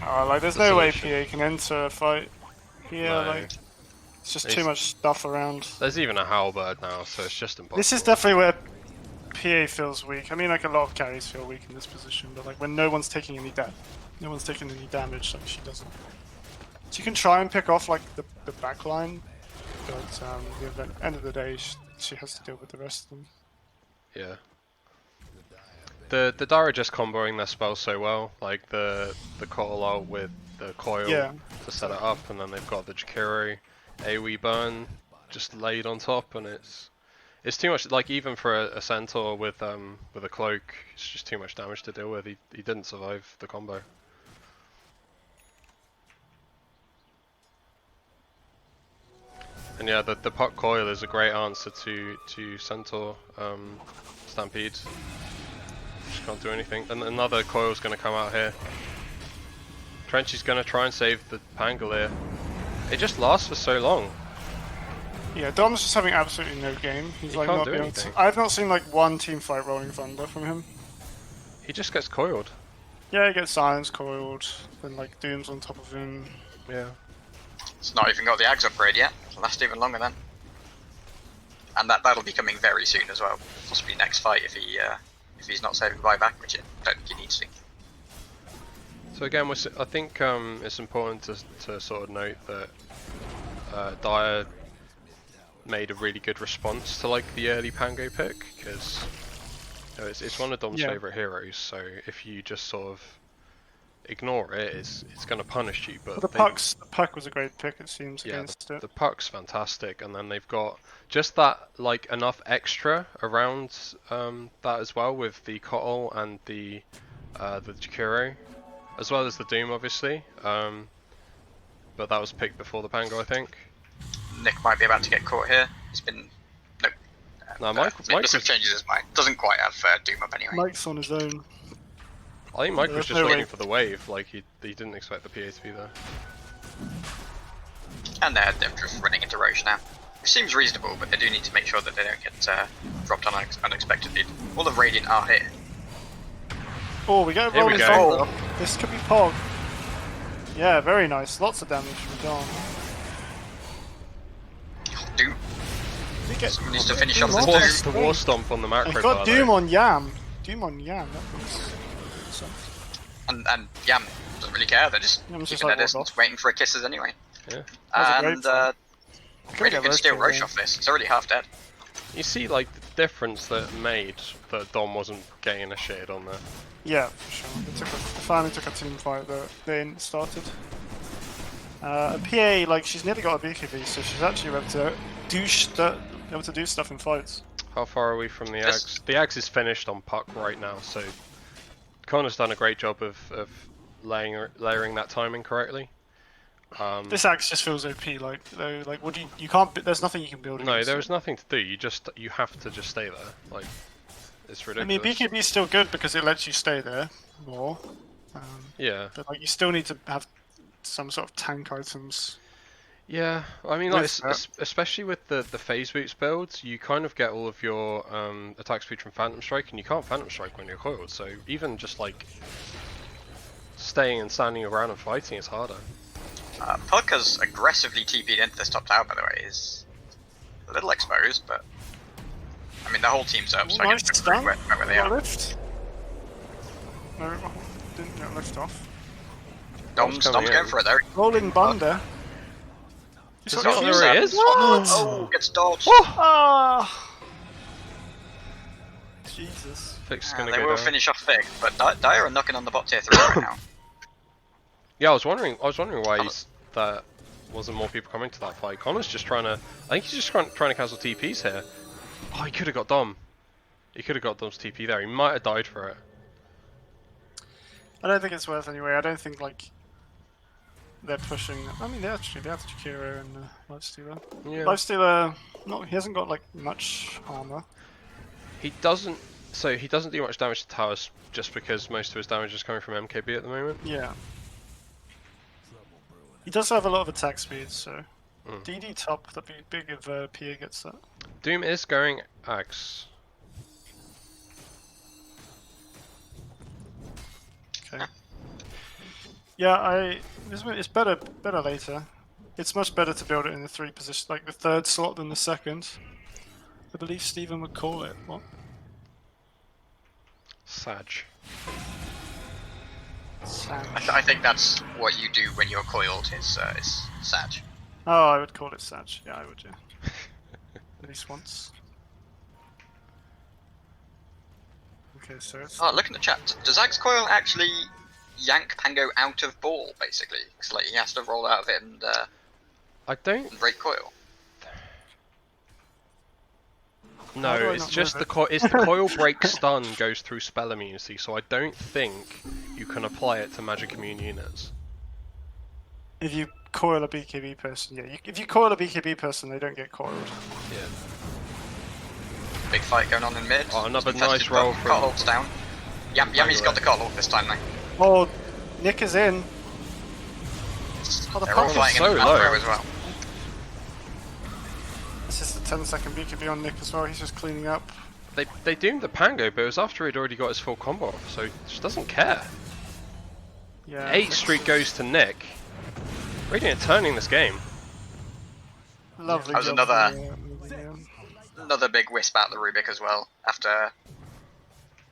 Like there's no way PA can enter a fight. Yeah, No. like it's just too much stuff around. There's even a halberd now, so it's just impossible. This is definitely where PA feels weak. I mean, like a lot of carries feel weak in this position, but like when no one's taking any damage, like she doesn't. So you can try and pick off like the back line, but at the end of the day, she has to deal with the rest of them. Yeah. The Dire are just comboing their spells so well, like the Kotl ult with the coil. Yeah. to set it up, and then they've got the Jakiro AoE burn just laid on top, and it's too much. Like even for a centaur with a cloak, it's just too much damage to deal with. He didn't survive the combo. And yeah, the puck coil is a great answer to centaur stampede. Just can't do anything. And another coil's going to come out here. Trenchy's going to try and save the Pangolier. It just lasts for so long. Yeah, Dom's just having absolutely no game. He's He like can't not do being anything. I've not seen like one team fight Rolling Thunder from him. He just gets coiled. Yeah, he gets silence coiled, then like Doom's on top of him. Yeah. It's not even got the Ags upgrade yet. It'll last even longer then. And that'll be coming very soon as well. Possibly next fight if he's not saving buyback, which I don't think he needs to. So again, I think it's important to sort of note that Dire made a really good response to like the early Pango pick, because you know, it's one of Dom's favourite heroes. So if you just sort of ignore it, it's going to punish you. But The puck was a great pick, it seems, yeah, against it. the puck's fantastic, and then they've got just that like enough extra around that as well with the Kotl and the Jakiro, as well as the Doom, obviously. But that was picked before the Pango, I think. Nick might be about to get caught here. He's been... No, Mike Microsoft changes his mind. Doesn't quite have Doom up anyway. Mike's on his own. I think Mike was There's just no waiting way. for the wave, like he didn't expect the PA to be there. And they're just running into Roche now. Which seems reasonable, but they do need to make sure that they don't get dropped on unexpectedly. All of Radiant are here. Oh, we get a Here we Rolling go. Thunder. This could be Pog. Yeah, very nice. Lots of damage from Dom. Doom. We get Someone needs to finish Doom off this on. Doom. The war stomp on the macro I've got bar, Doom though. on Yam. Doom on Yam. That was some. And Yam doesn't really care. They're just Yam's just keeping like, their what distance, the- waiting for kisses anyway. Yeah. That was a And great fight. Radiant can Roche steal kill, Roche yeah. off this. It's already half dead. You see, like the difference that made that Dom wasn't getting a shade on there. Yeah, for sure. They finally took a team fight that they started. And PA, like, she's nearly got a BKB, so she's actually able to do stuff in fights. How far are we from the This- Ags? The Ags is finished on puck right now, so Connor's done a great job of layering that timing correctly. This axe just feels OP. Like, though, like, what do you can't. There's nothing you can build. No, against there's it. nothing to do. You have to just stay there. Like, it's I ridiculous. mean, BKB is still good because it lets you stay there more. Yeah, But like, you still need to have some sort of tank items. yeah. I mean, like, With that. especially with the phase boots builds, you kind of get all of your attack speed from Phantom Strike, and you can't Phantom Strike when you're coiled. So even just like staying and standing around and fighting is harder. Puck has aggressively TP'd into this top tower, by the way. Is a little exposed, but I mean the whole team's up, so I Nice guess stun. where they Got are. lift. No, didn't get lift off. Dom's coming going in. for it though. Rolling Bunder. He's Is got that fuse where he up. is? What? Oh, gets dodged. Ah! Jesus. Fix is gonna They go will down. finish off Fig, but Dire are knocking on the bot tier 3 right now. Yeah, I was wondering why that wasn't more people coming to that fight. Connor's just trying to. I think he's just trying to cancel TPs here. Oh, he could have got Dom. He could have got Dom's TP there. He might have died for it. I don't think it's worth anyway. I don't think like they're pushing. I mean, they have Jakiro and Lifestealer. Yeah. Lifestealer, he hasn't got like much armor. He doesn't. So he doesn't do much damage to towers just because most of his damage is coming from MKB at the moment. Yeah. He does have a lot of attack speed, so Mm. DD top. That'd be big if PA gets that. Doom is going Axe. Okay. Yeah, it's better later. It's much better to build it in the 3 position, like the 3rd slot than the 2nd. I believe Stephen would call it. What? Sag. Sag. I think that's what you do when you're coiled. Is Sag. Oh, I would call it Sag. Yeah, I would. Yeah. At least once. Okay, so it's Oh, look in the chat. Does Axe coil actually yank Pango out of ball, basically. Because like, he has to roll out of it and I don't. break coil. How No, do I it's not just move it's the coil break stun goes through spell immunity, so I don't think you can apply it to magic immune units. If you coil a BKB person, yeah. If you coil a BKB person, they don't get coiled. Yeah. Big fight going on in mid. Oh, another Contested nice roll from- Carlhawk's down. Yami's got the Carlhawk this time though. Oh, Nick is in. Oh, the They're all Pango's fighting so in low. macro as well. This is the 10-second BKB on Nick as well. He's just cleaning up. They doomed the Pango, but it was after he'd already got his full combo off, so he just doesn't care. Yeah. 8th streak goes to Nick. Radiant turning this game. Lovely. That was job another- from the, Another big wisp out the Rubik as well. After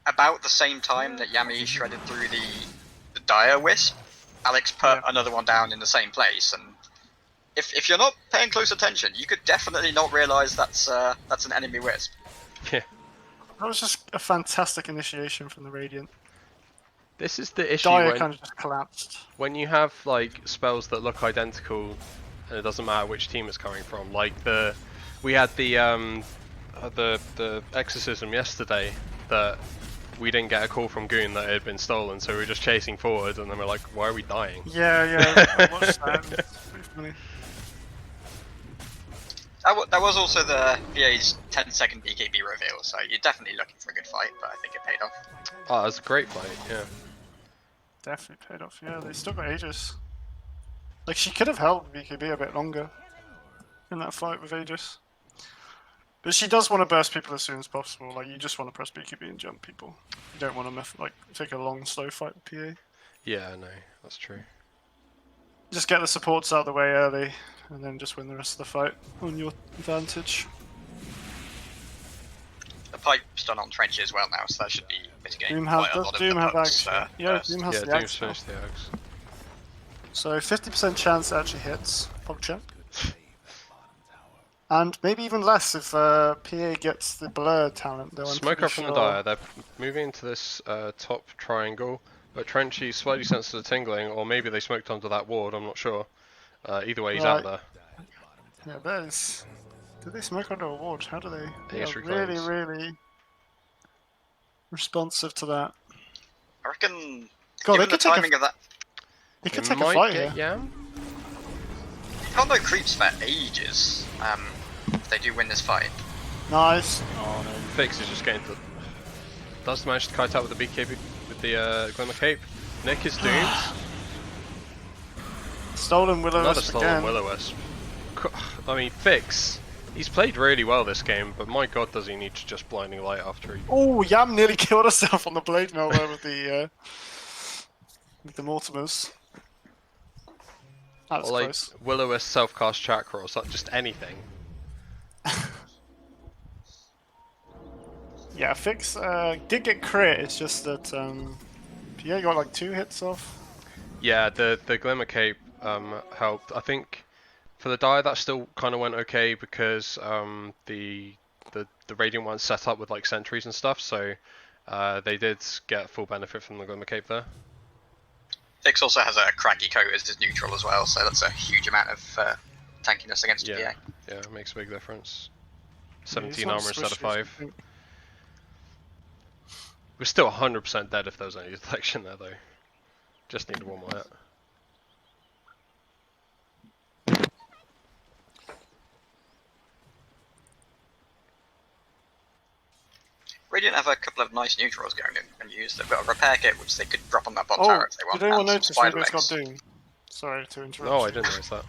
about the same time that Yami shredded through the dire wisp, Alex put another one down in the same place. And if you're not paying close attention, you could definitely not realise that's an enemy wisp. Yeah. That was just a fantastic initiation from the Radiant. This is the issue Dire when, kind of just collapsed. when you have like spells that look identical and it doesn't matter which team it's coming from. Like we had the exorcism yesterday that we didn't get a call from Goon that it had been stolen, so we were just chasing forward and then we're like, why are we dying? Yeah, I watched that. It's pretty funny. That was also the VA's 10-second BKB reveal, so you're definitely looking for a good fight, but I think it paid off. Oh, it was a great fight, yeah. Definitely paid off. Yeah, they still got Aegis. Like, she could have held BKB a bit longer in that fight with Aegis. But she does want to burst people as soon as possible. Like, you just want to press BKB and jump people. You don't want to take a long, slow fight with PA. Yeah, no, that's true. Just get the supports out of the way early, and then just win the rest of the fight on your advantage. The pipe's done on Trenchy as well now, so that should be mitigating Doom quite a does lot of Doom the have Puck's, Axe? Yeah, burst. Doom has Yeah, the Doom's Axe now. finished the Axe. So 50% chance it actually hits PogChamp. And maybe even less if PA gets the blur talent, though. I'm Smoke pretty up from the sure- Dire, they're moving into this top triangle, but Trenchy's slightly sensitive to tingling, or maybe they smoked onto that ward, I'm not sure. Either way, he's out Right. there. Yeah, that is. Did they smoke under a ward? How do they? They Ace are really, reclaims. really responsive to that. I reckon, God, they given the could take timing of that, They could They take a might fight get here. Yam. combo creeps for ages if they do win this fight. Nice. Oh no. Fix is just getting to. Does manage to kite out with the BKB with the Glimmer Cape. Nick is doomed. Stolen Another Will-O-Wisp stolen again. Will-O-Wisp. I mean, Fix. He's played really well this game, but my god, does he need to just blinding light after he. Oh, Yam nearly killed herself on the blade mill there with the Mortimers. That was Or like close. Will-O-Wisp self-cast chakra or something, just anything. Yeah, Fix did get crit. It's just that PA got like 2 hits off. Yeah, the Glimmer Cape helped. I think for the Dire that still kind of went okay because the Radiant one's set up with like sentries and stuff, so they did get full benefit from the Glimmer Cape there. Fix also has a craggy coat as his neutral as well, so that's a huge amount of tankiness against Yeah, PA. yeah, it makes a big difference. Yeah, he's 17 not armor instead of squishy, 5. I think. We're still 100% dead if there was any detection there though. Just need one more hit. Radiant have a couple of nice neutrals going in and use. They've got a repair kit which they could drop on that bot Oh, tower if they want. did anyone and some notice spider Rubik's got legs. Doom? Sorry to interrupt. No, I you. didn't notice that.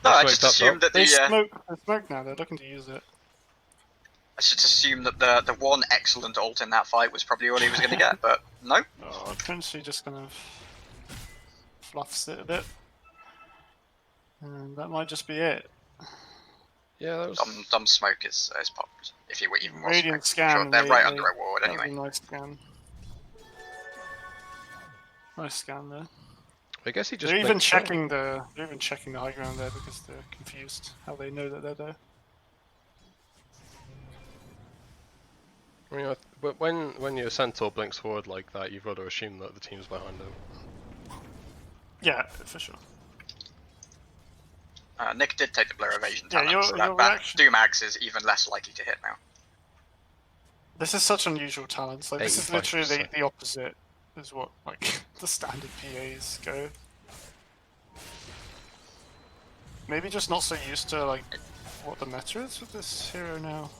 No, I They just smoked up, assumed that They the smoke now. They're looking to use it. I just assumed that the one excellent ult in that fight was probably all he was going to get, but no. Oh, Princey just kind of fluffs it a bit, and that might just be it. Yeah, that was. Dumb smoke is popped. If he were even more Radiant smoke, scan. sure, they're they- right they- under a ward that was anyway. a nice scan. Nice scan there. I guess he just. They're even blinked checking the. They're even checking the high ground there because they're confused how they know that they're there. I mean, but when your centaur blinks forward like that, you've got to assume that the team's behind him. Yeah, for sure. Nick did take the blur evasion Yeah, talent, so your that reaction. Doom Axe is even less likely to hit now. This is such unusual talents. Like this is literally 85%. the opposite is what like the standard PAs go. Maybe just not so used to like what the meta is with this hero now.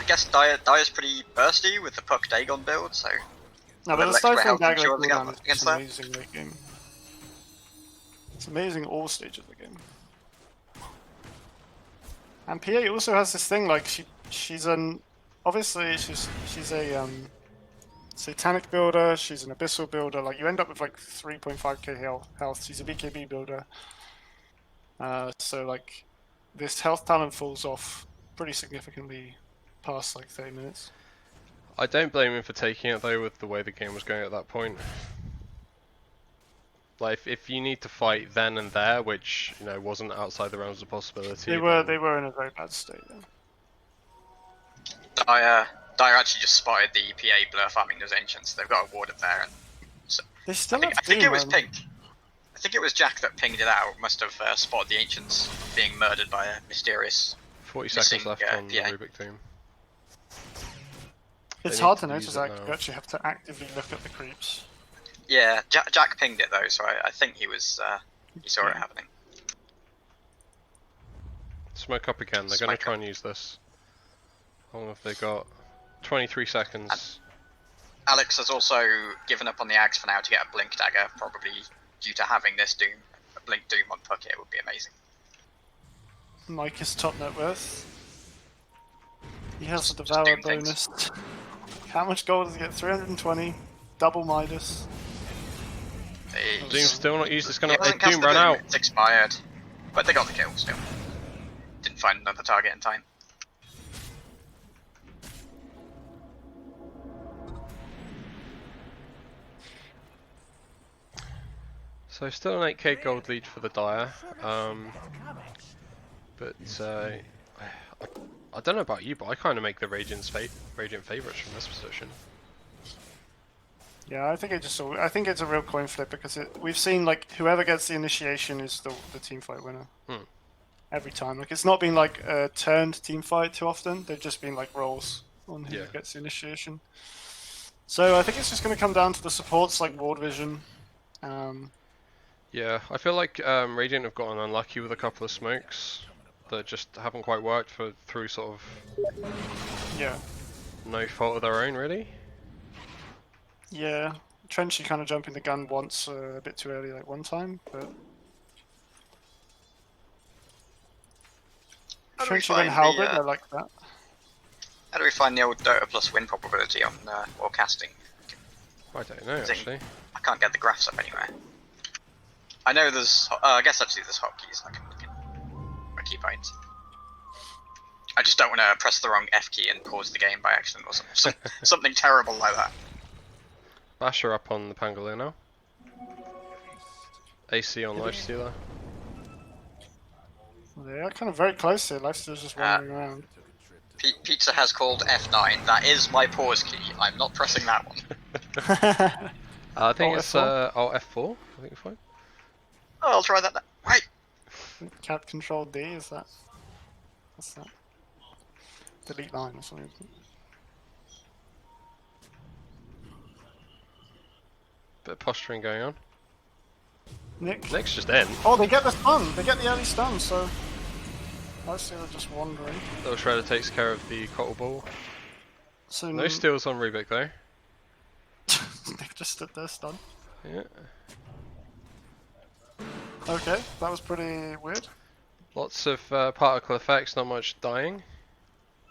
I guess Dire's pretty bursty with the Puck Dagon build, so No, a but the little extra Stifling health Dagger ensures cooldown is against just that. amazing late game. It's amazing all stages of the game. And PA also has this thing like she's an obviously she's a satanic builder, she's an abyssal builder, like you end up with like 3.5k health. She's a BKB builder. So like this health talent falls off pretty significantly past like 30 minutes. I don't blame him for taking it though with the way the game was going at that point. Like if you need to fight then and there, which you know wasn't outside the realms of possibility. They were in a very bad state then. Dire actually just spotted the PA blur farming those ancients. They've got a warded there, and so They still I have think it was Doom, Pink. I think it was Jack that pinged it out. Must have spotted the ancients being murdered by a mysterious. 40 seconds missing, left on the PA. Rubik Doom. It's They hard need to to notice use it that now. you actually have to actively look at the creeps. Yeah, Jack pinged it though, so I think he was he saw it happening. Smoke up again. They're going to Smoke try up. and use this. How long have they got? 23 seconds. Alex has also given up on the Axe for now to get a Blink Dagger, probably due to having this Doom. A Blink Doom on Puck here would be amazing. Mike is top net worth. He has the Just Devour Doom things. bonus. How much gold does he get? 320. Double Midas. Doom's still not used. It's going He to. hasn't cast Doom the ran out. It's expired, but they got the kill still. Didn't find another target in time. So still an 8k gold lead for the Dire. But I don't know about you, but I kind of make the Radiant favourites from this position. Yeah, I think I think it's a real coin flip because we've seen like whoever gets the initiation is the team fight winner. Every time. Like it's not been like a turned team fight too often. They've just been like rolls on who gets the initiation. So I think it's just going to come down to the supports like Ward Vision. Yeah, I feel like Radiant have gotten unlucky with a couple of smokes that just haven't quite worked through sort of no fault of their own, really. Yeah, Trenchy kind of jumping the gun once a bit too early, like one time, but Trenchy and Halberd, I like that. How do we find the old Dota plus win probability on or casting? I don't know actually. I can't get the graphs up anywhere. I know there's. I guess actually there's hotkeys. I can look at my key points. I just don't want to press the wrong F key and pause the game by accident or something terrible like that. Basher up on the Pangolier now. AC on Lifestealer. They are kind of very close here. Lifesteal's just wandering around. Pizza has called F9. That is my pause key. I'm not pressing that one. I think it's F4? F4. I think it's fine. Oh, I'll try that. Right. Cat Control D, is that? What's that? Delete line or something. Bit of posturing going on. Nick's just in. Oh, they get the stun! They get the early stun, so... Lifestealer just wandering. Little Shredder takes care of the Cottle Ball. So No steals on Rubik though. Nick just stood there stunned. Yeah. Okay, that was pretty weird. Lots of particle effects, not much dying.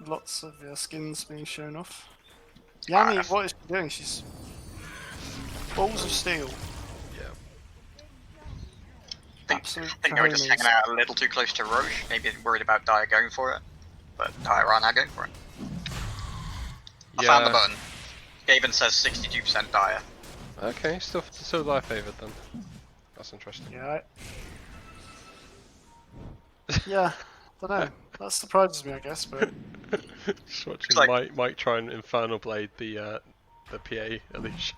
Lots of skins being shown off. Yami, what is she doing? She's... Balls of steel. I think they were just hanging out a little too close to Roche, maybe worried about Dire going for it, but Dire are now going for it. I found the button. Gaben says 62% Dire. Okay, still Dire favoured then. That's interesting. Yeah. Yeah, don't know. That surprises me, I guess, but... Just watching Mike try and Infernal Blade the PA illusion.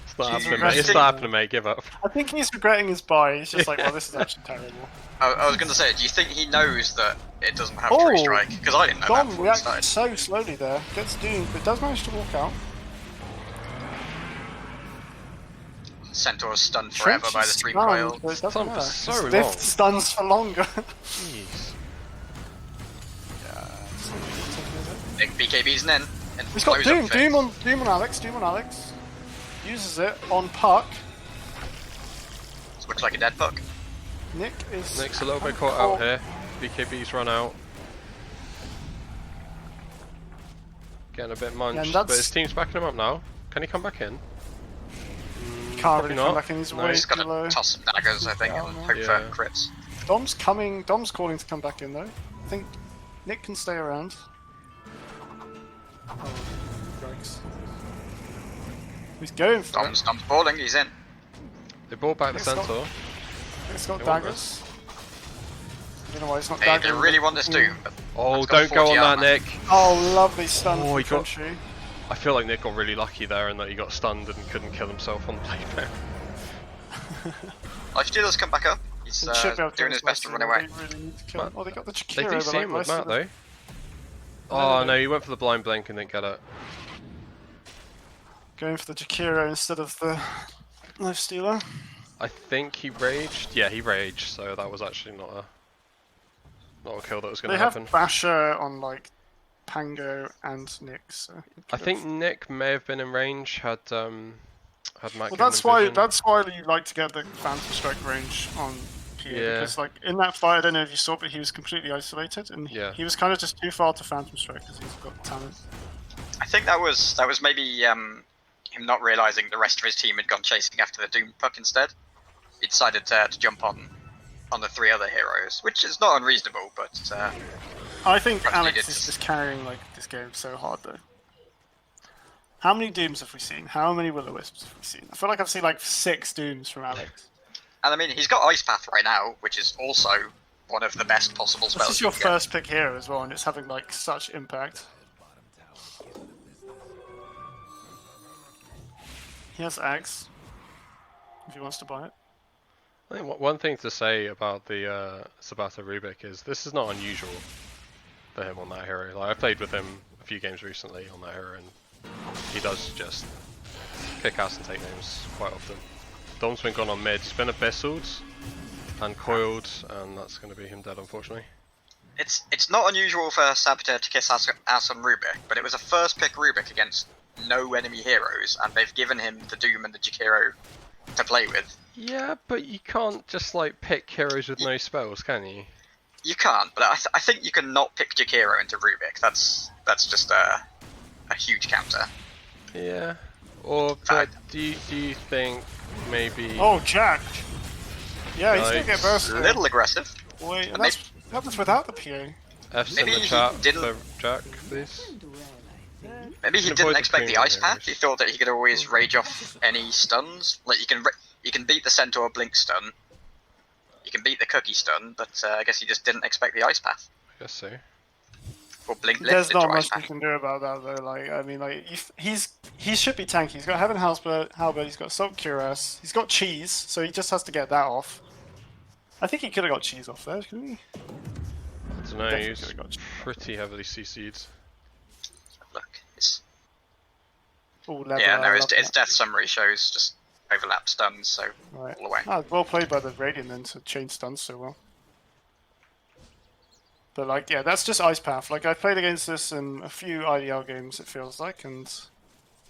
It's not He's happening, mate. It's regretting- not happening, mate. Give up. I think he's regretting his buy. He's just like, well, this is actually terrible. I was going to say, do you think he knows that it doesn't have Oh, true strike? Because I didn't know that Dom before we reacts started. so slowly there. Gets doomed, but does manage to walk out. Centaur's stunned forever by the Trench is 3 stunned, coil. but it doesn't Stunned for matter. so Stiff long. stuns for longer. Jeez. Big BKB's in. And He's got blows up Doom. things. Doom on Alex. Doom on Alex. Uses it on Puck. This looks like a dead Puck. Nick is. Nick's a little bit caught out here. BKB's run out. Getting a bit munched, but his team's backing him up now. Can he come back in? Can't really not. come back in. He's No. way He's got too low. to toss some daggers, I think, and hope Yeah. for crits. Dom's coming. Dom's calling to come back in though. I think Nick can stay around. Oh, yikes. He's going for it. Dom's balling, he's in. They brought back the Nick's got- Centaur. Nick's got They want daggers. I don't know why it's not They dagger. really want this Doom, but Oh, that's got don't go 40 on armor. that, Nick. Oh, lovely stun Oh, from he got- Country. I feel like Nick got really lucky there in that he got stunned and couldn't kill himself on the playground. Lifestealer's come back up. He's Should be able to doing kill his best to Matt, run away. They really need to kill him. Oh, they got the They Chikira, do but see like him with most Matt of the- though. Oh no, he went for the blind blink and didn't get it. Going for the Jakiro instead of the Life Stealer. I think he raged. Yeah, he raged, so that was actually not a kill that was going They to have happen. Basher on like Pango and Nick, so he I could've- think Nick may have been in range had Matt Well, given that's him why vision. you like to get the Phantom Strike range on Pierre, Yeah. because like in that fight, I don't know if you saw, but he was completely isolated, and Yeah. he was kind of just too far to Phantom Strike because he's got talent. I think that was maybe him not realizing the rest of his team had gone chasing after the Doom Puck instead. He decided to jump on the 3 other heroes, which is not unreasonable, but I think Perhaps he Alex did is just- just carrying like this game so hard though. How many Dooms have we seen? How many Will-O-Wisps have we seen? I feel like I've seen like 6 Dooms from Alex. and I mean he's got Ice Path right now, which is also one of the best possible spells. This is your you can get. first pick hero as well, and it's having like such impact. He has Axe. If he wants to buy it. I think one thing to say about the Sabato Rubik is this is not unusual for him on that hero. Like I played with him a few games recently on that hero, and he does just kick ass and take names quite often. Dom's been gone on mid. He's been abyssaled and coiled, and that's going to be him dead, unfortunately. It's not unusual for Saboteur to kiss ass on Rubik, but it was a first pick Rubik against no enemy heroes, and they've given him the Doom and the Jakiro to play with. Yeah, but you can't just like pick heroes with no spells, can you? You can't, but I think you can not pick Jakiro into Rubik. That's just a huge counter. Yeah. Or but do you think maybe? Oh, Jack! Yeah, he's gonna get Nice. burst. A little aggressive. Wait, And that was without the PA. F's in maybe the he chat didn't- for Jack, please. Maybe he Can avoid didn't the expect the premium Ice Path. heroes. He thought that he could always rage off any stuns. Like you can beat the Centaur Blink stun. You can beat the Cookie stun, but I guess he just didn't expect the Ice Path. I guess so. Or Blink lift There's into not Ice much you Path. can do about that though. Like, I mean, like he should be tanky. He's got Heaven Halberd, he's got Salt Cuirass, he's got Cheese, so he just has to get that off. I think he could have got Cheese off there, couldn't he? I don't know. Definitely He's could've got- pretty heavily CC'd. Look, it's Oh, level, yeah, no, I his love death that. summary shows just overlap stuns, so Right. all the way. Ah, well played by the Radiant then to chain stuns so well. But like, yeah, that's just Ice Path. Like, I've played against this in a few IDL games, it feels like, and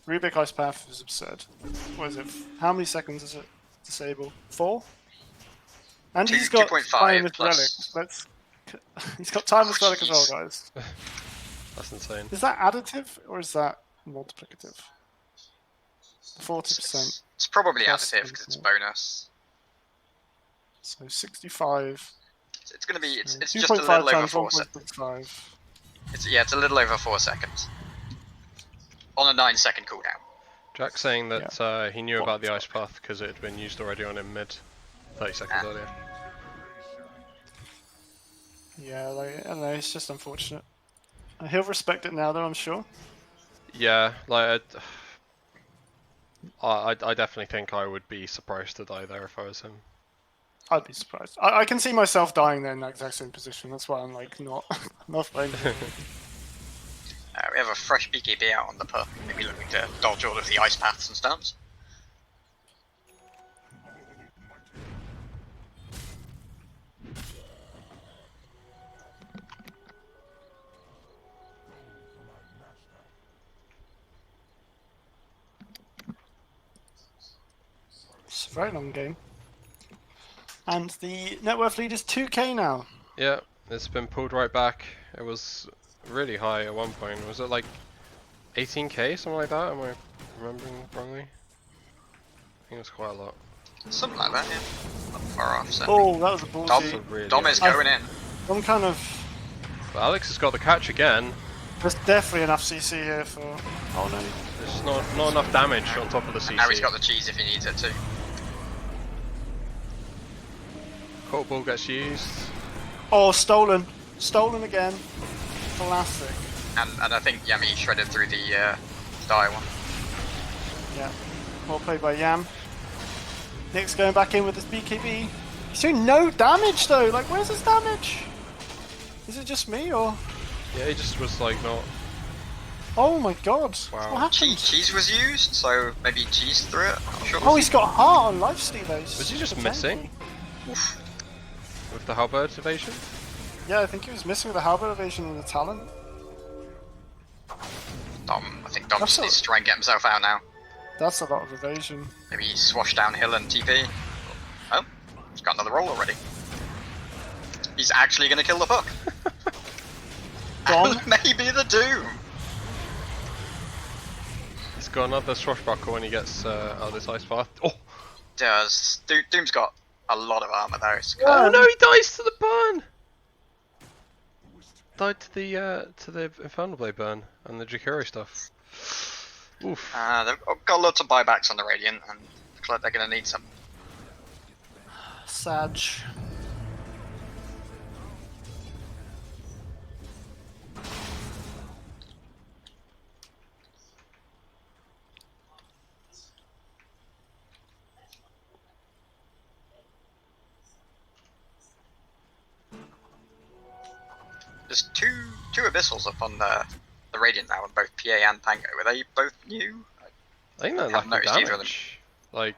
Rubik Ice Path is absurd. What is it? How many seconds is it disable? 4? And Two- he's got 2.5 Timeless plus- Relic. He's got Timeless Relic as well, jeez. guys. That's insane. Is that additive or is that multiplicative? 40%. It's probably Plus additive because it's something. bonus. So 65. It's gonna be it's just a 2.5 little over times 4 seconds. 1.65. It's a little over 4 seconds on a 9-second cooldown. Jack's saying that he knew What about the the ice path because it had been used already on him mid 30 seconds Ah. earlier. Yeah, like, I don't know, it's just unfortunate. He'll respect it now though, I'm sure. Yeah, like I definitely think I would be surprised to die there if I was him. I'd be surprised. I can see myself dying there in that exact same position. That's why I'm like not not playing. We have a fresh BKB out on the puck. Maybe looking to dodge all of the ice paths and stuns. It's a very long game. And the net worth lead is 2k now. Yeah, it's been pulled right back. It was really high at one point. Was it like 18k, something like that? Am I remembering wrongly? I think it was quite a lot. Something like that, yeah. Not far off, so. Oh, that was a Dom, ballsy. really Dom is high. going in. I'm kind of. But Alex has got the catch again. There's definitely enough CC here for. Oh no. There's not enough damage on top of the CC. Now he's got the cheese if he needs it too. Court ball gets used. Oh, stolen. Stolen again. Classic. And I think Yami shredded through the dire one. Yeah. Well played by Yam. Nick's going back in with his BKB. He's doing no damage though. Like, where's his damage? Is it just me or? Yeah, he just was like not. Oh my god. Wow. What happened? Cheese was used, so maybe cheese through it. I'm not sure. Oh, he's got heart on lifesteal though. Was he just Potentially. missing with the halberd evasion? Yeah, I think he was missing with the halberd evasion and the talent. I think Dom That's just needs to try and get himself out now. That's a lot of evasion. Maybe swash downhill and TP. Oh, he's got another roll already. He's actually going to kill the puck. Dom? And maybe the Doom. He's got another swashbuckle when he gets out of this ice path. Oh! Doom's got a lot of armor there. It's Oh no, he dies to the burn! Died to the Infernal Blade burn and the Jakiro stuff. Oof. they've got lots of buybacks on the Radiant, and looks like they're going to need some. Sag. There's two Abyssals up on the Radiant now, on both PA and Pango. Were they both new? I think they're haven't lacking noticed either of them. damage. Like,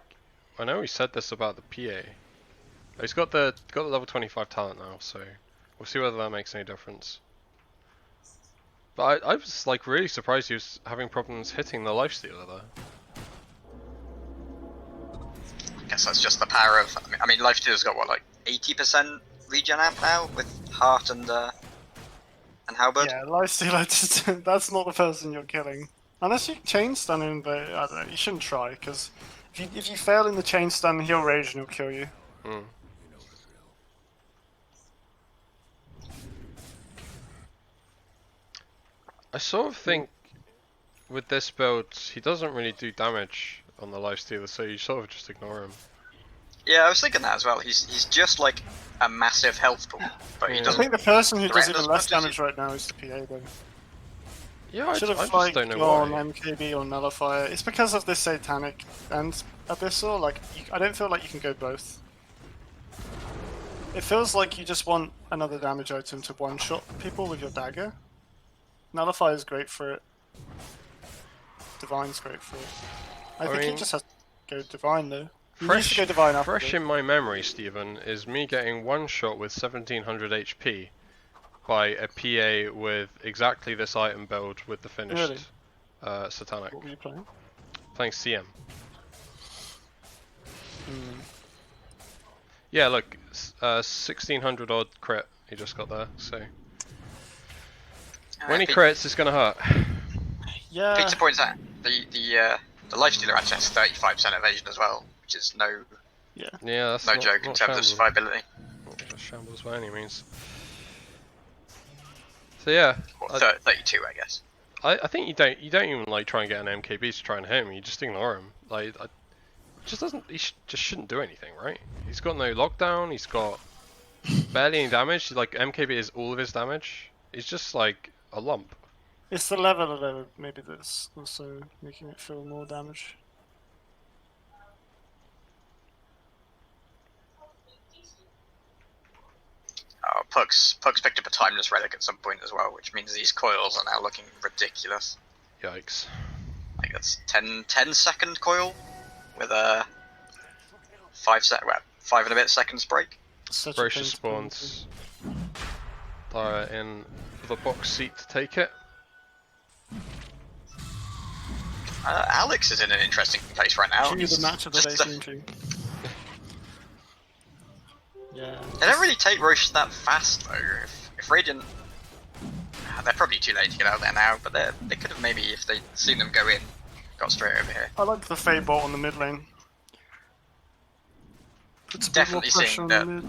I know he said this about the PA. He's got the level 25 talent now, so we'll see whether that makes any difference. But I was like really surprised he was having problems hitting the lifestealer there. I guess that's just the power of. I mean, Lifesteal's got what, like 80% regen amp now with Heart and Halberd. Yeah, lifesteal. That's not the person you're killing. Unless you chain stun him, but I don't know. You shouldn't try because if you fail in the chain stun, he'll rage and he'll kill you. Hmm. I sort of think with this build he doesn't really do damage on the lifestealer, so you sort of just ignore him. Yeah, I was thinking that as well. He's just like a massive health pool, but he Yeah. I doesn't. think the person who does threaten even as less much as damage right now is the PA though. Yeah, I Should have just like don't know gone why. MKB or Nullifier. It's because of this Satanic and Abyssal. Like, I don't feel like you can go both. It feels like you just want another damage item to one-shot people with your dagger. Nullify is great for it. Divine's great for it. I think mean, he just has to go Divine though. He needs Fresh, to go Divine after fresh this. in my memory, Stephen, is me getting one shot with 1700 HP by a PA with exactly this item build with the finished Satanic. What were you playing? Playing CM. Hmm. Yeah, look, 1600 odd crit he just got there, so when he crits it's gonna hurt. Yeah. Pizza points out the Lifestealer actually has 35% evasion as well, which is no Yeah. Yeah, that's no not, joke in not terms of shambles. survivability. Not shambles by any means. So yeah, Or I, 32, I guess. I think you don't even like try and get an MKB to try and hit him. You just ignore him. Like, just doesn't. He just shouldn't do anything, right? He's got no lockdown. He's got barely any damage. Like MKB is all of his damage. He's just like a lump. It's the level of it maybe that's also making it feel more damage. Puck's picked up a timeless relic at some point as well, which means these coils are now looking ridiculous. Yikes. Like that's 10-second coil with a 5 and a bit seconds break. Such a Ferocious pain to go into. spawns. Dire in the box seat to take it. Alex is in an interesting place right now. Choose He's the match of the day just, team too. Yeah. they don't really take Roche that fast though. If Radiant, they're probably too late to get out there now, but they could have maybe, if they'd seen them go in, got straight over here. I like the Fae bot on the mid lane. Puts a bit more Definitely pressure seeing on the the mid.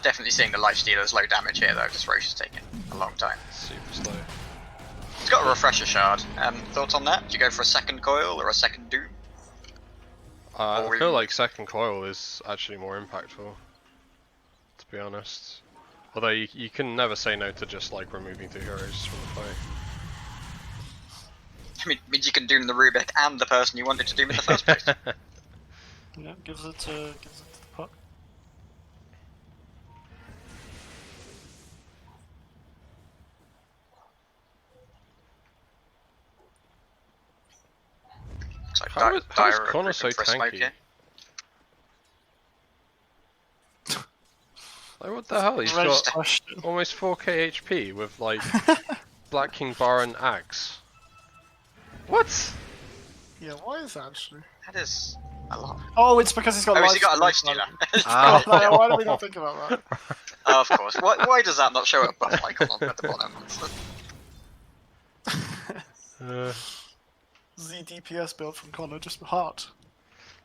definitely seeing the lifestealers low damage here though, because Roche is taking a long time. Super slow. He's got a refresher shard. Thoughts on that? Do you go for a second coil or a second doom? I Or feel even- like second coil is actually more impactful, to be honest. Although you can never say no to just like removing 2 heroes from the fight. I mean, means you can doom the Rubik and the person you wanted to doom in the first place. Yeah, gives it to the puck. Looks like How is Dire Connor recruiting so for a smoke tanky? here. Like what the hell? He's Rage got question. almost 4k HP with like Black King Baron Axe. What? Yeah, why is that actually? That is a lot. Oh, it's because he's got. Oh, has he got a life stealer. stealer? Ah. Why did we not think about that? Oh, of course. Why does that not show a buff icon at the bottom? Z DPS build from Connor, just heart.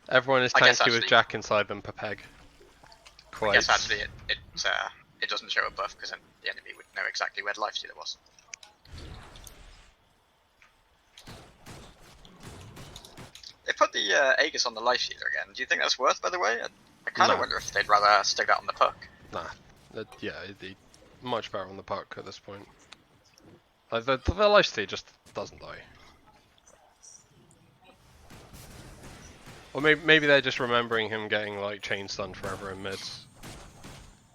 Everyone is I guess tanky with actually- Jack inside them per peg. I Quite. guess actually it doesn't show a buff because then the enemy would know exactly where the life stealer was. They put the Aegis on the life stealer again. Do you think that's worth, by the way? I kind of No. wonder if they'd rather stick that on the puck. Nah. Yeah, it'd be much better on the puck at this point. Like the lifesteal just doesn't die. Or maybe they're just remembering him getting like chain stunned forever in mids.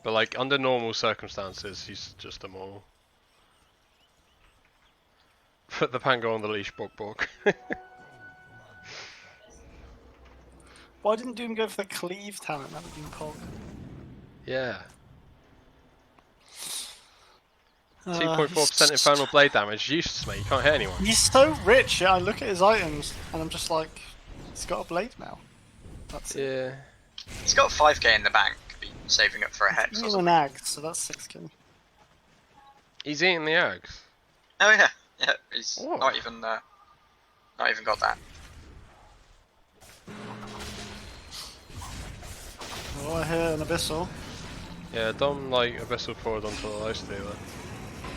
But like under normal circumstances, he's just immortal. Put the Pango on the leash, Bok. Why didn't Doom go for the cleave talent? That would have been cold. Yeah. Uh, 2.4% infernal blade damage. Useless, mate. You can't hit anyone. He's so rich. Yeah, I look at his items and I'm just like, he's got a blade now. That's it. Yeah. He's got 5k in the bank. Could be saving up for a hex or He's something. an ag, so that's 6k. He's eating the eggs. Oh yeah, yeah. He's Oh. not even got that. Oh, I hear an abyssal. Yeah, Dom like abyssal forward onto the lifestealer.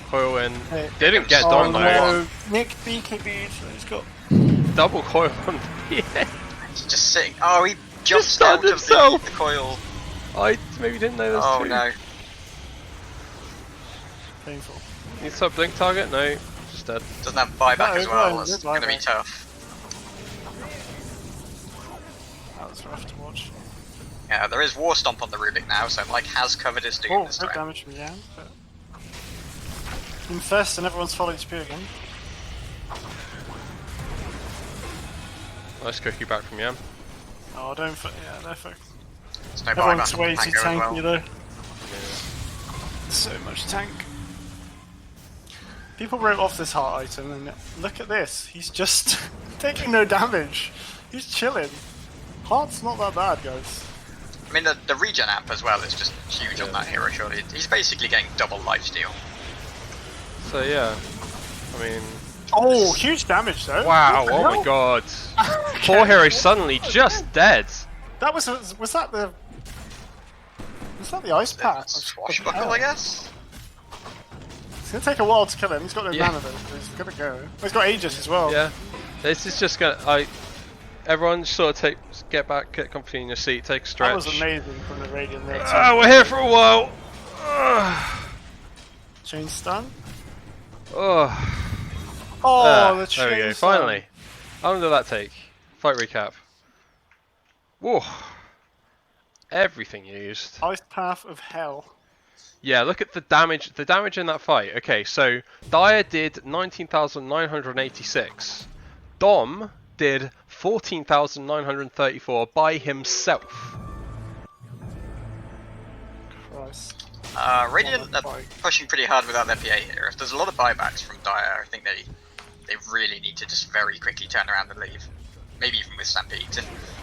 Coil in. Hey. Didn't get Oh Dom though. no, Nick BKB. He's got. Double coil on yeah. He's just sitting. Oh, he jumps stunned out of himself. the coil. I maybe didn't know this Oh too. no. Painful. Needs to blink target? No. Just dead. Doesn't have buyback No, as well. no, It's no going to be buyback. tough. That was rough to watch. Yeah, there is War Stomp on the Rubik now, so Mike has covered his doom Oh, this good time. damage from Yan. But... Infest and everyone's full HP again. Nice cookie back from Yam. Oh, don't. Yeah, they're fucked. There's no Everyone's buyback way on too Pango as tanky well. though. Yeah. So much tank. People wrote off this heart item, and look at this. He's just taking no damage. He's chilling. Heart's not that bad, guys. I mean, the regen amp as well is just huge on that hero, surely. He's basically getting double lifesteal. So yeah. I mean, Oh, huge damage though. wow, What the oh my hell? god. Poor hero suddenly just dead. That was that the ice pack? Swashbuckle, I guess? It's gonna take a while to kill him. He's got no Yeah. mana though. So he's gonna go. Oh, he's got Aegis as well. Yeah. This is just gonna everyone sort of get back, get comfy in your seat, take a stretch. That was amazing from the Radiant there. Ah, we're here for a while. Chain stun. Oh. Oh, the chain there we go, stun. finally. How long did that take? Fight recap. Whoa. Everything used. Ice path of hell. Yeah, look at the damage. The damage in that fight. Okay, so Dire did 19,986. Dom did 14,934 by himself. Christ. Radiant are Bike. pushing pretty hard without their PA here. If there's a lot of buybacks from Dire, I think they really need to just very quickly turn around and leave. Maybe even with Stampedes.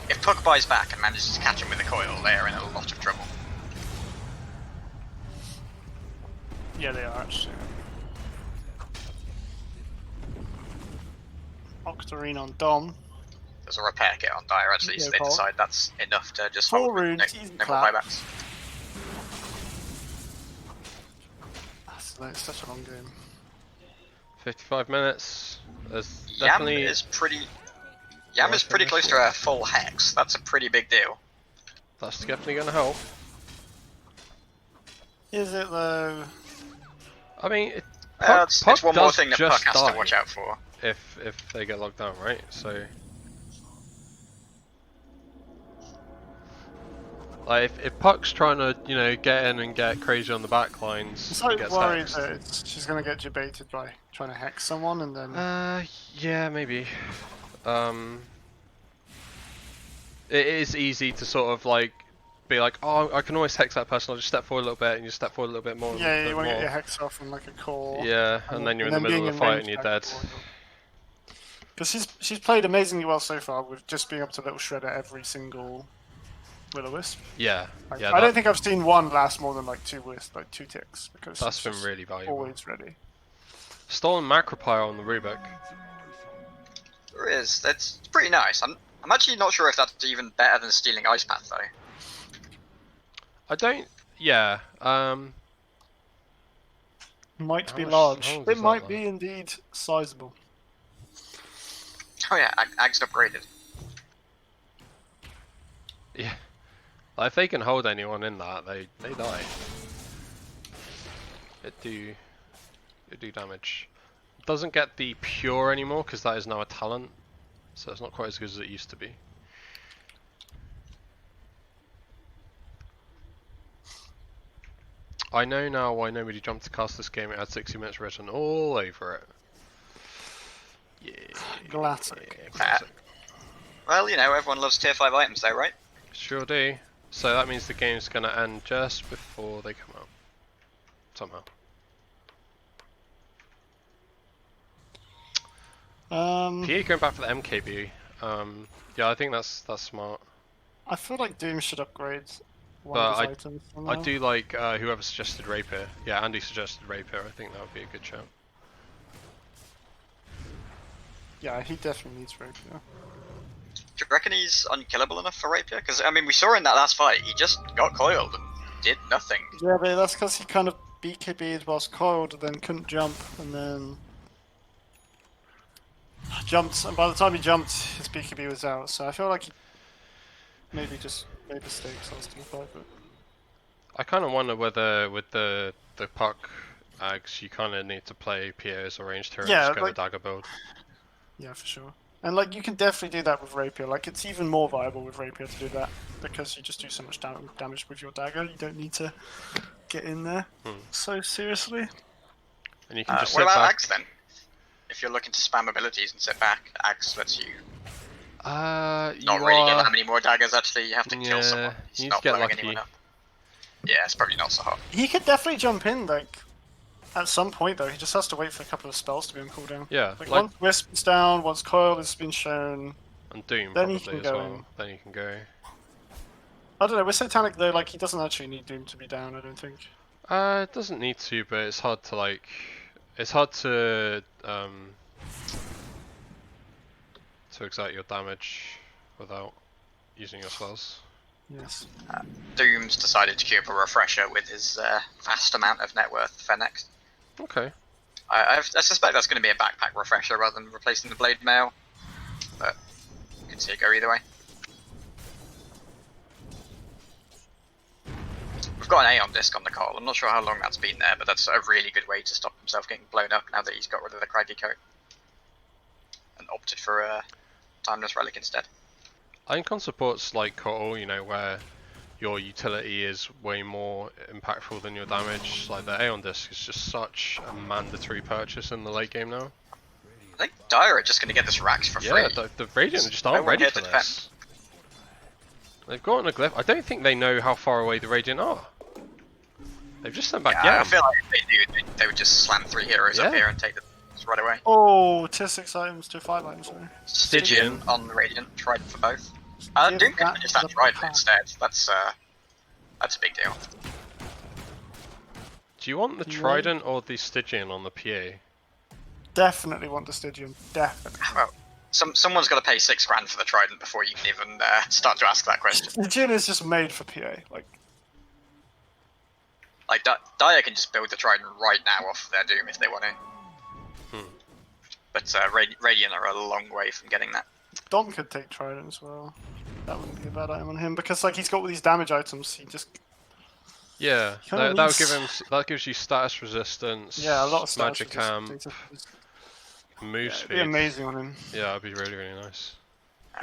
If Puck buys back and manages to catch him with a coil, they are in a lot of trouble. Yeah, they are actually. Octarine on Dom. There's a repair kit on Dire actually, so Yeah, they Paul. decide that's enough to just 4 hold with runes, no easy more clap. buybacks. That's such a long game. 55 minutes. There's Yam definitely. is pretty Worth pretty it. close to a full hex. That's a pretty big deal. That's definitely going to help. Is it though? I mean, It's one more does thing that just Puck has die to watch out for. if they get locked down, right? So. Like if Puck's trying to, get in and get crazy on the back lines, I'm he so gets worried hexed. that she's gonna get debated by trying to hex someone and then. Yeah, maybe. It is easy to sort of like be like, oh, I can always hex that person. I'll just step forward a little bit, and you step forward a little bit more. Yeah, bit you want to more. get your hex off on like a core. Yeah, and then you're in the middle of the fight and you're dead. Because she's played amazingly well so far with just being able to little shredder every single Will-O-Wisp. Yeah, Like, yeah. I don't think I've seen one last more than like 2 ticks because That's she's been just really valuable. always ready. Stolen Macropire on the Rubik. There is. That's pretty nice. I'm actually not sure if that's even better than stealing Ice Path though. I don't. Yeah. Might How be much- large. how long It does that might last? be indeed sizable. Oh yeah, Ag's upgraded. Yeah. Like, if they can hold anyone in that, they die. It do damage. It doesn't get the pure anymore because that is now a talent, so it's not quite as good as it used to be. I know now why nobody jumped to cast this game. It had 60 minutes written all over it. Yeah. Glassic. Yeah, classic. Well, everyone loves tier 5 items though, right? Sure do. So that means the game's gonna end just before they come out. Somehow. PA going back for the MKB. Yeah, I think that's smart. I feel like Doom should upgrade one But of his items. for I now. do like whoever suggested Rapier. Yeah, Andy suggested Rapier. I think that would be a good shout. Yeah, he definitely needs Rapier. Do you reckon he's unkillable enough for Rapier? Because I mean, we saw in that last fight, he just got coiled and did nothing. Yeah, but that's because he kind of BKB'd whilst coiled, and then couldn't jump, and then jumped. And by the time he jumped, his BKB was out. So I feel like he maybe just made mistakes last team fight. But I kind of wonder whether with the puck ags, you kind of need to play PA as a ranged hero. Yeah, Just go like- the dagger build. yeah, for sure. And like you can definitely do that with Rapier. Like it's even more viable with Rapier to do that because you just do so much damage with your dagger. You don't need to get in there so seriously. And you can just What sit about back. Ags then? If you're looking to spam abilities and sit back, Ags lets you You not really get are. that many more daggers. Actually, you have to kill Yeah, someone. He's you need not to get blowing lucky. anyone up. Yeah, it's probably not so hot. He could definitely jump in like at some point though. He just has to wait for a couple of spells to be on cooldown. Yeah, Like like once Wisp is down, once Coil has been shown. and Doom then he probably can as go well. in. Then you can go. I don't know. With Satanic though, like he doesn't actually need Doom to be down. I don't think. It doesn't need to, but it's hard to like. It's hard to exert your damage without using your spells. Yes. Doom's decided to queue up a refresher with his vast amount of net worth for next. Okay. I suspect that's going to be a backpack refresher rather than replacing the blade mail, but you can see it go either way. We've got an Aeon disc on the call. I'm not sure how long that's been there, but that's a really good way to stop himself getting blown up now that he's got rid of the craggy coat and opted for a timeless relic instead. Icon supports like Kotal, where your utility is way more impactful than your damage. Like the Aeon Disc is just such a mandatory purchase in the late game now. I think Dire are just going to get this Rax for free. Yeah, the Radiant just No aren't one ready here for to this. They've gotten a glyph. I don't think they know how far away the Radiant are. They've just sent back Yeah, I Yam. feel like if they do, they would just slam 3 heroes up Yeah. here and take them right away. Oh, tier 6 items to 5 items. Sorry. Stygian on the Radiant, Trident for both. Give Doom that could just to have the Trident pack. instead. That's a big deal. Do you want the Yeah. Trident or the Stygian on the PA? Definitely want the Stygian. Definitely. Well, someone's got to pay $6,000 for the Trident before you can even start to ask that question. Stygian is just made for PA. Like, Dire can just build the Trident right now off their Doom if they want to. But Radiant are a long way from getting that. Dom could take Trident as well. That wouldn't be a bad item on him because he's got all these damage items. He just Yeah, Kinda that needs- give him. That gives you status resistance. a lot of stats magic with this camp, data. move It'd speed. be amazing on him. Yeah, that'd be really really nice.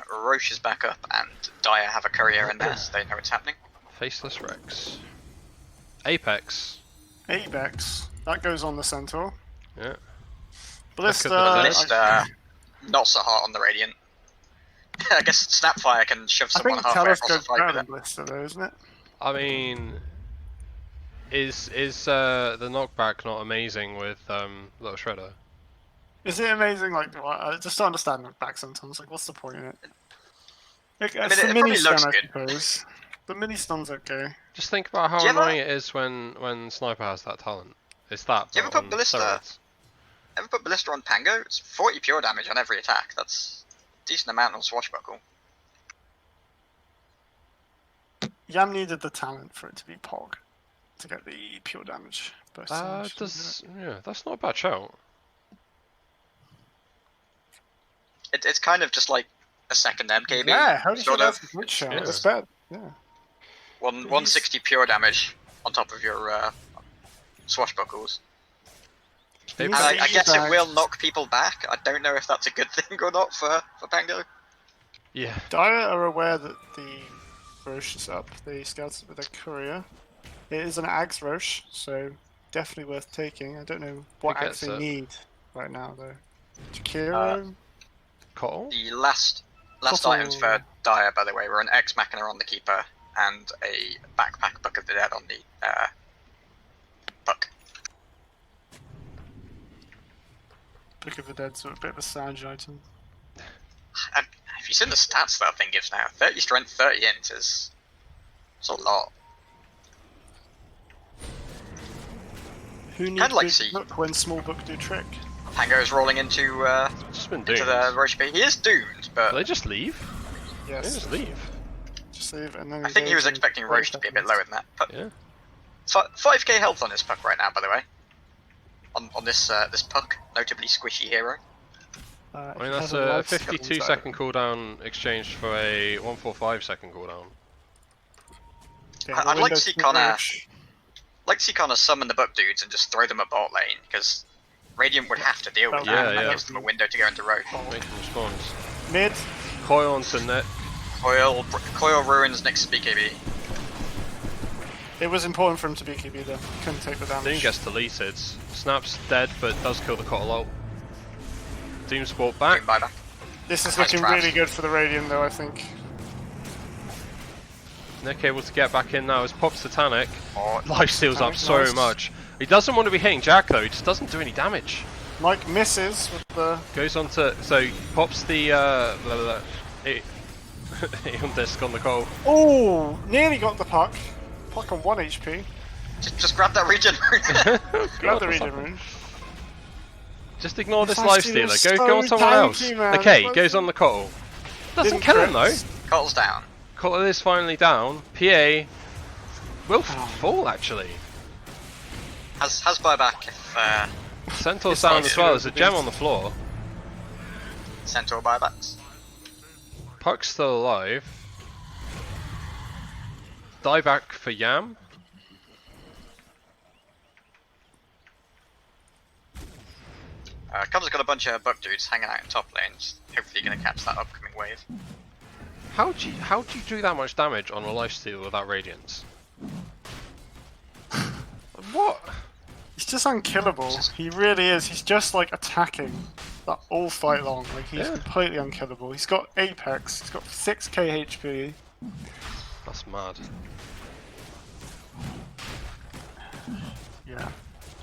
Roche is back up, and Dire have a courier in there, so they know what's happening. Faceless Rex. Apex. Apex. That goes on the Centaur. Yeah. Ballista. Ballista. Not so hot on the Radiant. I guess Snapfire can shove I someone think halfway Telus across goes the fight better with than it. Ballista though, isn't it? I mean, is the knockback not amazing with Little Shredder? Is it amazing? I just don't understand knockback sometimes. What's the point in it? It's mean, the it mini probably stun, looks I good. suppose. The mini stun's okay. Just think about how Do you ever- annoying it is when Sniper has that talent. It's that. Do you ever but put on Ballista? steroids. Ever put Ballista on Pango? It's 40 pure damage on every attack. That's a decent amount on Swashbuckle. Yam needed the talent for it to be Pog to get the pure damage. Burst damage. Yeah, that's not a bad shout. It's kind of just like a second MKB. Yeah, holy shit, sort that's of. a good shout. Yeah. That's bad. Yeah. 160 pure damage on top of your Swashbuckles. Maybe And I Easy guess it bags. will knock people back. I don't know if that's a good thing or not for Pango. Yeah. Dire are aware that the Roche is up. They scouts it with a courier. It is an Axe Roche, so definitely worth taking. I don't know what Who Axe gets they it? need right now though. Jakiro? Cottle? The last Couple- items for Dire, by the way, were an Ex Machina on the Keeper and a Backpack Book of the Dead on the Book. Book of the Dead's a bit of a Sange item. Have you seen the stats that thing gives now? 30 strength, 30 int is... It's a lot. Who needs Kinda like big see- book when small book do trick? Pango is rolling into It's just been into doomed. the Roche B. He is doomed, but They just leave. They Yes. just leave. Just leave and then I think he was goes in expecting 30 Roche to be a bit seconds. lower than that. But Yeah. 5k health on this puck right now, by the way. On this this puck, notably squishy hero. I If mean, he that's has a life 52 skill, second cooldown exchanged for a 145 second cooldown. yeah, the I'd like to window see to Connor- Roche. Like to see Connor summon the book dudes and just throw them at bot lane, because Radiant would have to deal with Yeah, that, and that yeah. gives them a window to go into Roche. Make them spawns. Mid. Coil onto net. Coil ruins next BKB. It was important for him to be QB though. Couldn't take the Doom damage. gets deleted. Snap's dead, but does kill the Cottle ult. Doom's brought back. Doom buyback. This is Nice looking trap. really good for the Radiant though, I think. Nick able to get back in now as pops Titanic. Oh, Life steals up Titanic's so nice. much. He doesn't want to be hitting Jack though, he just doesn't do any damage. Mike misses with the... Goes on to, so he pops the Aeon Disc on the Cole. Oh, nearly got the puck. Puck on 1 HP. just grab that regen. Grab the regen rune. Just ignore this This life lifesteal stealer. is Go on so someone else. tanky, man. Okay, This goes on the Cottle. Doesn't Didn't kill him though. crit. Cottle's down. Cottle is finally down. PA will fall actually. Has buyback if Centaur's It's down like as well. zero There's a gem beats. on the floor. Centaur buybacks. Puck's still alive. Die back for Yam. Connor's got a bunch of buck dudes hanging out in top lanes. Hopefully, going to catch that upcoming wave. How do you do that much damage on a lifesteal without radiance? What? He's just unkillable. He really is. He's just like attacking that all fight long. Like he's completely unkillable. He's got Apex. He's got 6k HP. That's mad. Yeah.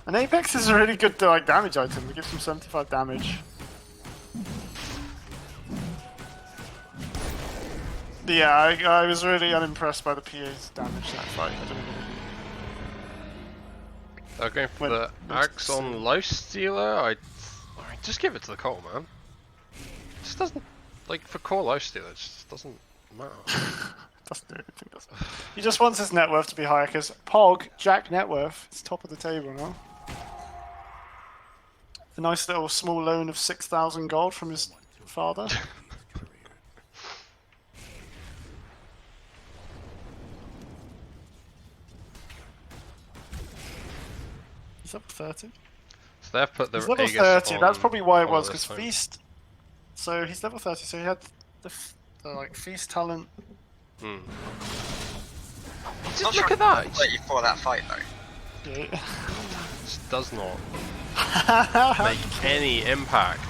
And Apex is a really good like damage item. It gives him 75 damage. Yeah, I was really unimpressed by the PA's damage that fight. I don't know. Going for the axe on lifestealer. I just give it to the Cole, man. It just doesn't, like, for core lifestealer, it just doesn't matter. Doesn't do anything, does it? He just wants his net worth to be higher because Pog, Jack net worth, is top of the table now. A nice little small loan of 6,000 gold from his father. He's up 30. So they've put the He's level Aegis 30. on That's probably why it was this because time. Feast. So he's level 30. So he had the like Feast talent. Just look at that. It 30 for that fight though. Yeah. just does not make any impact.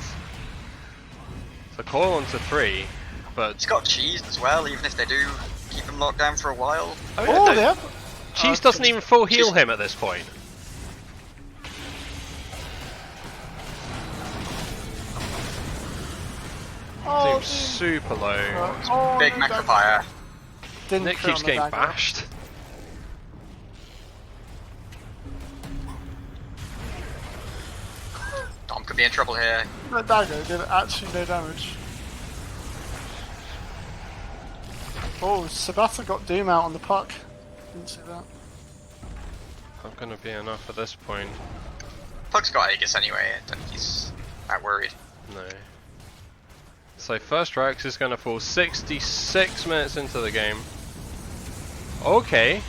So Cole onto 3, but He's got cheese as well, even if they do keep him locked down for a while. Oh, they have. Cheese doesn't even full heal him at this point. Oh, Seems super low. oh, Big Macropire. Didn't Nick crit keeps on the getting dagger. bashed. Dom could be in trouble here. The dagger did actually no damage. Oh, Sabata got Doom out on the puck. Didn't see that. Not gonna be enough at this point. Puck's got Aegis anyway, I don't think he's that worried. No. So first Rex is gonna fall 66 minutes into the game. Okay.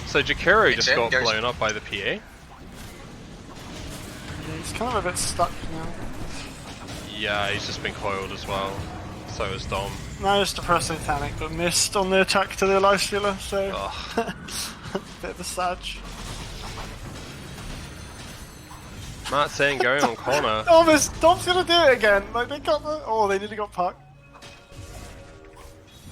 So Jakiro just got blown up by the PA. Yeah, he's kind of a bit stuck now. Yeah, he's just been coiled as well. So is Dom. Managed to press Satanic, but missed on the attack to the lifestealer, so Ugh. bit of a sadge. Matt saying going on corner. Dom's gonna do it again. Like they got the. Oh, they nearly got puck.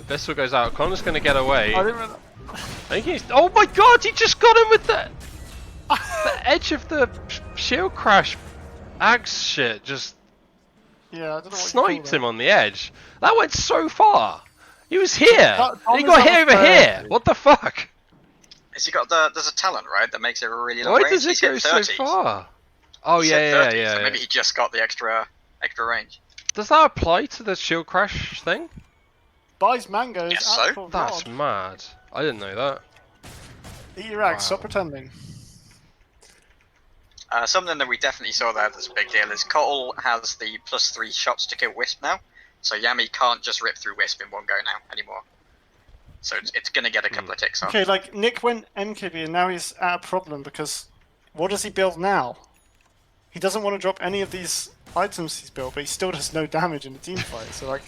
Abyssal goes out. Connor's gonna get away. I didn't really... I think he's. Oh my god! He just got him with the edge of the shield crash. Axe shit just Yeah, I don't know what sniped him on the edge. That went so far. He was here. Dom He is got hit level over here. 30. What the fuck? Has he got there's a talent, right, that makes it really long Why range? does it He's go hit so 30s. far? Oh He's yeah, hit yeah, 30s, yeah. So yeah. maybe he just got the extra range. Does that apply to the shield crash thing? Buys mangoes. Guess so. Apple That's God. mad. I didn't know that. Eat your axe. Wow. Stop pretending. Something that we definitely saw there that's a big deal is Cottle has the +3 shots to kill Wisp now, so Yami can't just rip through Wisp in one go now anymore. So it's gonna get a couple of ticks off. Okay, like Nick went MKB and now he's at a problem because what does he build now? He doesn't want to drop any of these items he's built, but he still does no damage in the team fight. So like,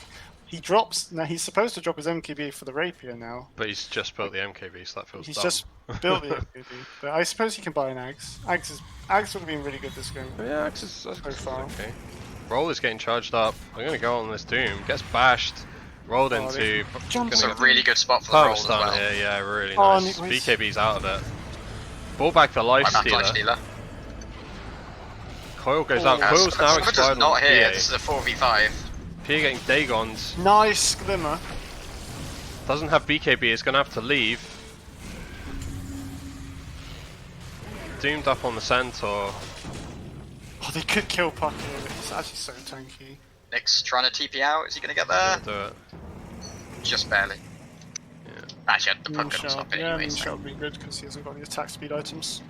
he drops now. He's supposed to drop his MKB for the rapier now. But he's just built the MKB, so that feels He's dumb. just built the MKB, but I suppose he can buy an axe. Axe would have been really good this game. Yeah, Axe is far. okay. Roll is getting charged up. I'm gonna go on this Doom. Gets bashed. Rolled Oh, into. jumps It's gonna a get really good spot for the Power roll as stun well. here, yeah, really Oh, nice. Nick was- BKB's out of it. Ball back the life Right back to stealer. Stealer. Coil goes out. Oh. Coil's now Summer's expired not on here. PA. This is a 4v5. PA getting Dagons. Nice glimmer. Doesn't have BKB, is gonna have to leave. Doomed up on the centaur. Oh, they could kill Puck here, but he's actually so tanky. Nick's trying to TP out. Is he gonna get there? Gonna do it. Just barely. Yeah. Actually, the puck couldn't Moonshot. stop it Yeah, anyway. So. Moonshot would be good because he hasn't got the attack speed items.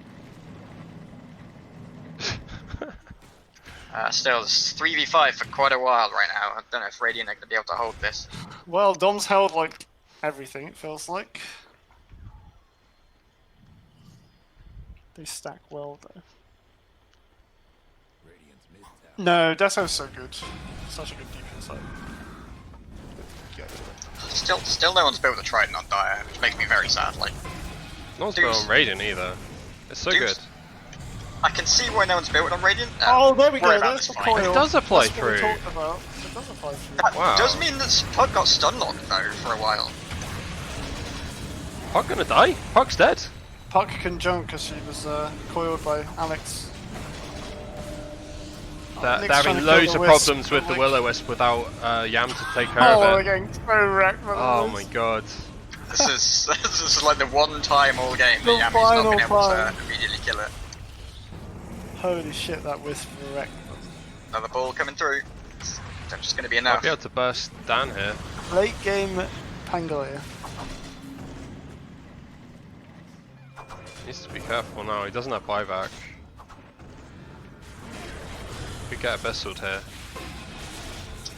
Still, it's 3v5 for quite a while right now. I don't know if Radiant are gonna be able to hold this. Well, Dom's held like everything, it feels like. They stack well though. Radiant's mid tower. No, Deso's so good. Such a good defense side. Yeah. Still no one's built a Trident on Dire, which makes me very sad. Like, No one's Dude. built on Radiant either. It's so Dude. good. I can see why no one's built it on Radiant. Oh, there we worry go. about There's this the fight. coil. It does apply That's what we through. talked about. It does apply through. That Wow. does mean that Pug got stun locked though for a while. Puck gonna die? Puck's dead. Puck can jump because she was coiled by Alex. They're Nick's trying having to kill loads the of Wisp. problems with the Will-O-Wisp without Yam to take care Oh, we're of it. getting so wrecked by the Oh Wisp. my god. This is like the one time all game The that Yami's not been final able time. to immediately kill it. Holy shit, that Wisp wrecked. Another ball coming through. That's just going to be Might enough. be able to burst Dan here. Late game Pangolier. Needs to be careful now, he doesn't have buyback. Could get a Bestled here.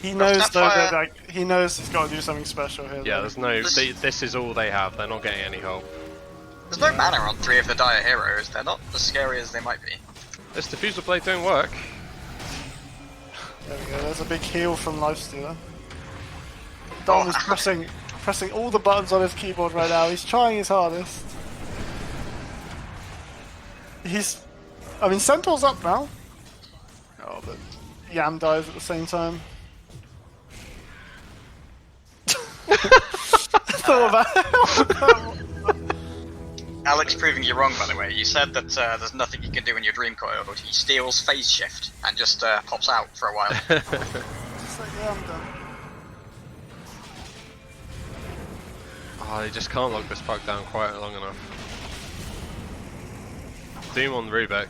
He knows though that Snapfire. like he knows he's got to do something special here. Yeah, though. there's no. This- This is all they have. They're not getting any help. There's no mana on 3 of the Dire heroes. They're not as scary as they might be. This diffuser blade don't work. There we go. There's a big heal from Lifestealer. Dom is pressing all the buttons on his keyboard right now. He's trying his hardest. I mean, Centaur's up now. Oh, but Yam dies at the same time. Thought about Alex proving you wrong, by the way. You said that there's nothing you can do when you're Dream Coiled. He steals Phase Shift and just pops out for a while. It's like, yeah, I'm done. Oh, they just can't lock this puck down quite long enough. Doom on Rubik.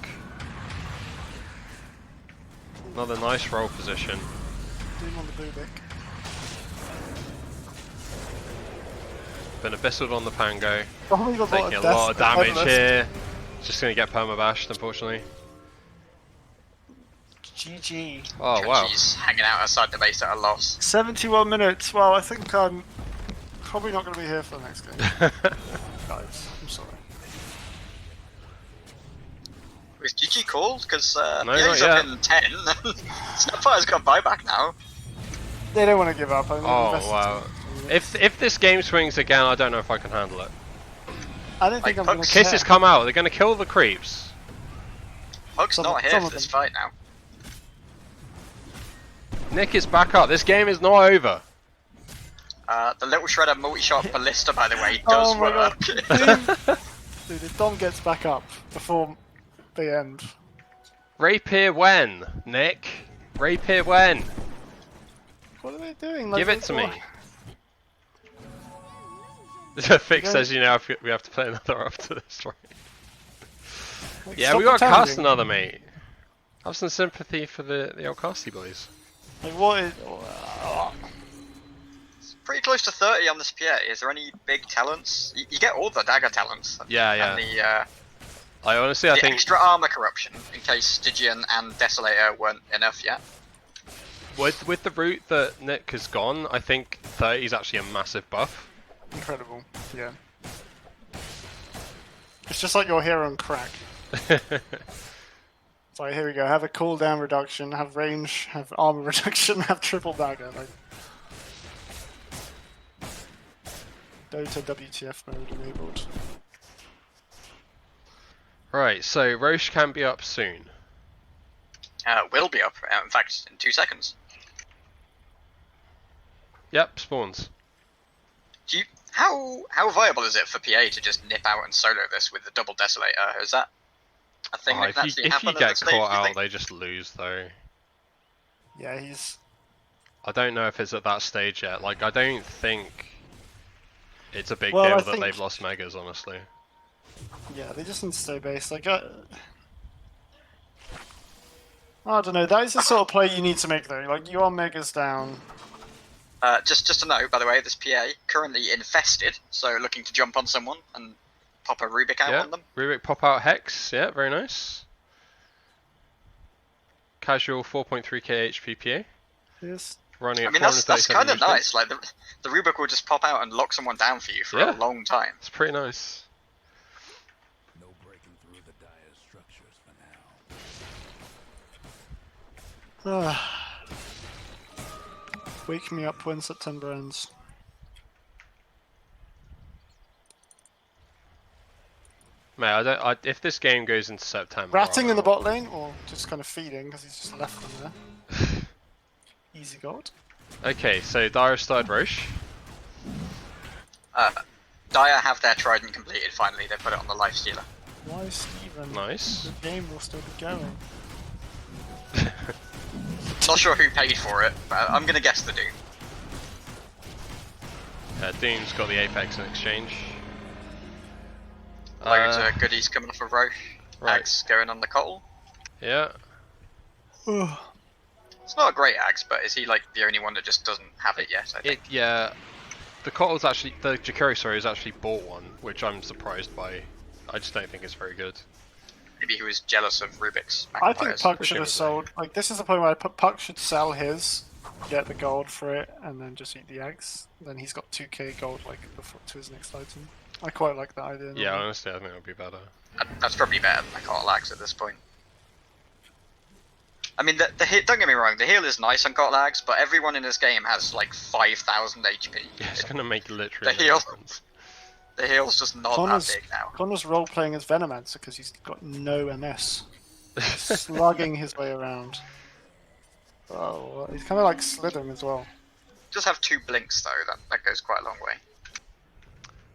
Another nice roll position. Doom on the Bubik. Been abyssal on the Pango. Oh, we got Taking a lot of damage here. Just gonna get permabashed, unfortunately. GG. Oh wow. He's hanging out outside the base at a loss. 71 minutes. Well, I think I'm probably not going to be here for the next game. Guys, I'm sorry. Was GG called? Because No, he's not up yet. in 10. Snapfire's got buyback now. They don't want to give up. I mean, Oh invested wow. too much. If this game swings again, I don't know if I can handle it. I don't think Like, I'm going to Kisses come out. They're gonna kill the creeps. Pug's Some- not here some for of this them. fight now. Nick is back up. This game is not over. The little shredder multi-shot ballista, by the way, does Oh my work. God. Dude, if Dom gets back up before the end. Rapier when, Nick? Rapier when? What are they doing? Like, Give it to me. Oh, Fix Okay. says you know we have to play another after this, right? like, Yeah, stop we gotta cast pretending. another, mate. Have some sympathy for the old casty boys. Like, what is... Pretty close to 30 on this PA. Is there any big talents? You get all the dagger talents. Yeah, yeah. And the I honestly, I the think extra armor corruption, in case Stygian and Desolator weren't enough yet. with the route that Nick has gone, I think 30 is actually a massive buff. Incredible. Yeah. It's just like your hero on crack. It's like, here we go, have a cooldown reduction, have range, have armor reduction, have triple dagger. Like, Dota WTF mode enabled. Right, so Roche can be up soon. Will be up, in fact, in 2 seconds. Yep, spawns. Do you, how viable is it for PA to just nip out and solo this with the double Desolator? Is that a thing Oh, that can if actually you happen at get this stage, caught do you out, think? they just lose though. Yeah, he's... I don't know if it's at that stage yet. Like, I don't think it's a big Well, I deal that think- they've lost Megas, honestly. Yeah, they just need to stay base. Like, I don't know, that is the sort of play you need to make though. Like, you are Megas down. Just a note, by the way, this PA currently infested, so looking to jump on someone and pop a Rubik out Yeah, on them. Rubik pop out Hex. Yeah, very nice. Casual 4.3k HP PA. Yes. Running I at mean, that's 437 kind of HP. nice. Like the Rubik will just pop out and lock someone down for you for Yeah. a long time. It's pretty nice. No breaking through the dire structures for now. Wake me up when September ends. Mate, if this game goes into September, Ratting I'm in the out. bot lane, or just kind of feeding because he's just left them there. Easy gold. Okay, so Dire started Roche. Dire have their trident completed finally. They put it on the life stealer. Why Steven? Nice. The game will still be going. Not sure who paid for it, but I'm gonna guess the Doom. Doom's got the Apex in exchange. Loads of goodies coming off of Roche. Right. Axe going on the Cottle. Yeah. It's not a great axe, but is he like the only one that just doesn't have it yet? I think. Yeah. The Cottle's actually, the Jakiri, sorry, has actually bought one, which I'm surprised by. I just don't think it's very good. Maybe he was jealous of Rubik's I think magnifiers. Puck should have sold. Like, this is the point where Puck should sell his, get the gold for it, and then just eat the eggs. Then he's got 2k gold like before, to his next item. I quite like that idea. Yeah, honestly, I think it would be better. That's probably better than the Cottle axe at this point. I mean, don't get me wrong, the heal is nice on Cottle axe, but everyone in this game has like 5,000 HP. Yeah, it's gonna make literally The no heal. difference. The heal's just not that big now. Connor's role playing as Venomancer because he's got no MS. Slugging his way around. Oh, he's kind of like Slither as well. Just have 2 blinks though, that goes quite a long way.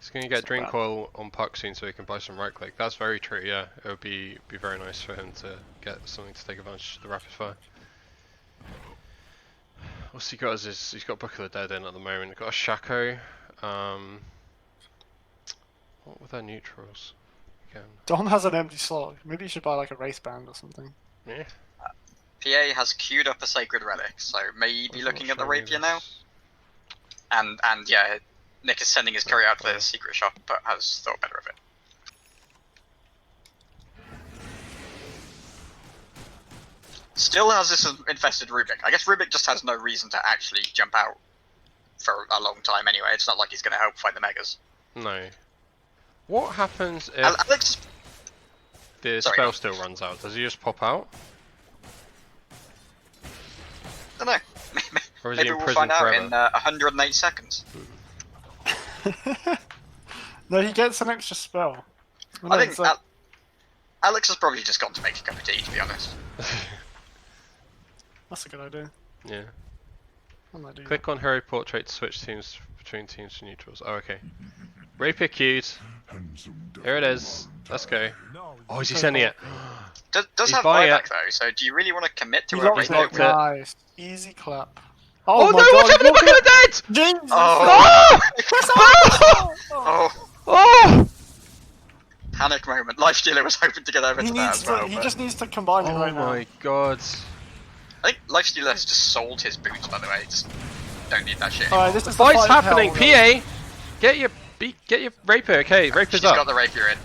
He's gonna get It's not Drink bad. Coil on Puck soon so he can buy some right click. That's very true, yeah. It would be very nice for him to get something to take advantage of the rapid fire. What's he got as his, he's got Book of the Dead in at the moment. He's got a Shaco. What were their neutrals? Again. Don has an empty slot. Maybe you should buy like a race band or something. Yeah. PA has queued up a Sacred Relic, so maybe looking at the Rapier now. And yeah, Nick is sending his courier out to the secret shop, but has thought better of it. Still has this infested Rubik. I guess Rubik just has no reason to actually jump out for a long time anyway. It's not like he's going to help fight the Megas. No. What happens if Alex, the Sorry, spell go on. still runs out? Does he just pop out? I don't know. Or is he Maybe in we'll prison find out forever? in 108 seconds. No, he gets an extra spell. Well, I no, think it's like- Alex has probably just gone to make a cup of tea, to be honest. that's a good idea. Yeah. I might do that. Click on Hero Portrait to switch teams between teams to neutrals. Oh, okay. Rapier queued. Here it is. Let's go. Oh, is he sending it? Does He's have buying buyback it. though, so do you really want to commit to He a locked Rapier? locked it. it. Nice. Easy clap. Oh, my no, god, what's happening? look Book of at- the Dead! Jesus! Oh! Oh. Oh! Oh! Panic moment. Lifestealer was hoping to get over He to that needs as well. he but just needs to combine it Oh right now. my god. I think Lifestealer has just sold his boots, by the way. Just don't need that shit. Alright, this The is fight's the fight of happening. hell, PA! Get your Rapier. Okay, Rapier's She's up. got the Rapier in.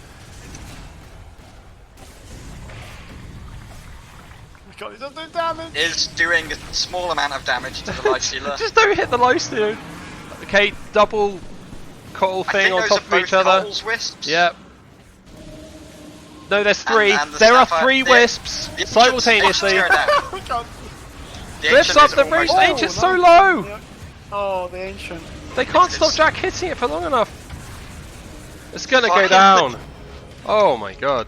God, he doesn't do damage. Is doing a small amount of damage to the Lifestealer. Just don't hit the lifesteal. Okay, double Cottle I thing think on those top are of both each other. Cottle's wisps. Yep. No, there's 3. and the There are Sapphire- 3 the- wisps the ancients- simultaneously. the ancients are down. Oh, God. The Lifts ancient up is the almost roast. dead. Ancient's so nice. low. Yeah. Oh, the ancient. They can't stop It's- Jack hitting it for long enough. It's gonna go Fucking- down. Oh my god.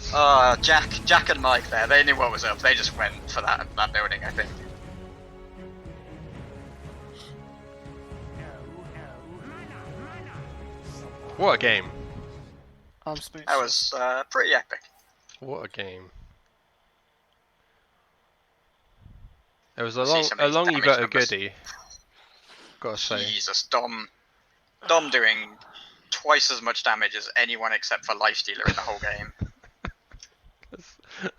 Jack and Mike there, they knew what was up. They just went for that building, I think. What a game. I'm speechless. That was pretty epic. What a game. It was a See long, some of these you damage got a numbers. goodie. Gotta say. Jesus, Dom doing twice as much damage as anyone except for Lifestealer in the whole game.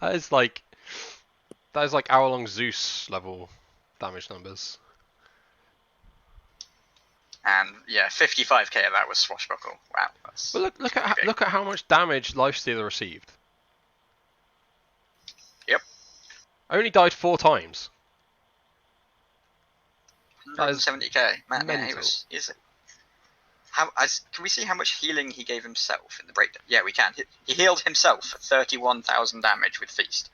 That is like hour-long Zeus level damage numbers. And yeah, 55k of that was Swashbuckle. Wow, that's But look at big. look at how much damage Lifestealer received. Yep. Only died 4 times. That is 170k. Man, yeah, he mental. was. Can we see how much healing he gave himself in the breakdown? Yeah, we can. He healed himself for 31,000 damage with Feast.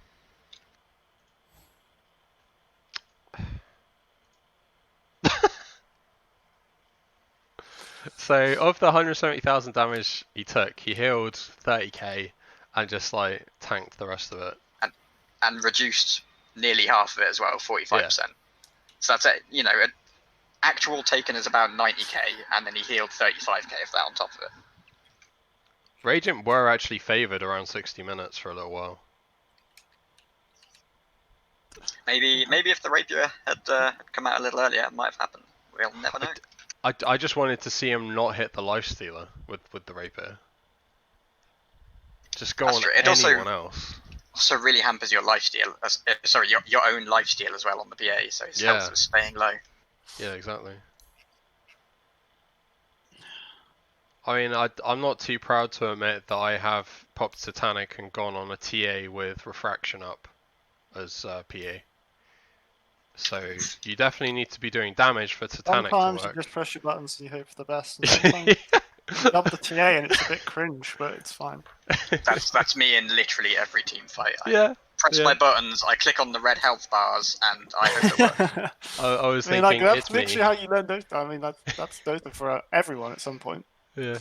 So of the 170,000 damage he took, he healed 30k, and just like tanked the rest of it. And reduced nearly half of it as well, 45%. So that's it. You know, an actual taken is about 90k, and then he healed 35k of that on top of it. Radiant were actually favoured around 60 minutes for a little while. Maybe if the rapier had come out a little earlier, it might have happened. We'll never know. I just wanted to see him not hit the lifestealer with the rapier. Just go That's on true. It anyone else. Also really hampers your lifesteal. Sorry, your own lifesteal as well on the BA, so his health was staying low. Yeah, exactly. I mean, I'm not too proud to admit that I have popped Titanic and gone on a TA with Refraction up as PA. So you definitely need to be doing damage for Titanic Sometimes to you work. just press your buttons and you hope for the best. And sometimes you love the TA and it's a bit cringe, but it's fine. That's me in literally every team fight. Yeah. Press my buttons, I click on the red health bars, and I hope it works. I was I mean, thinking like, it's that's me. literally how you learn Dota. I mean, that's Dota for everyone at some point. Yeah.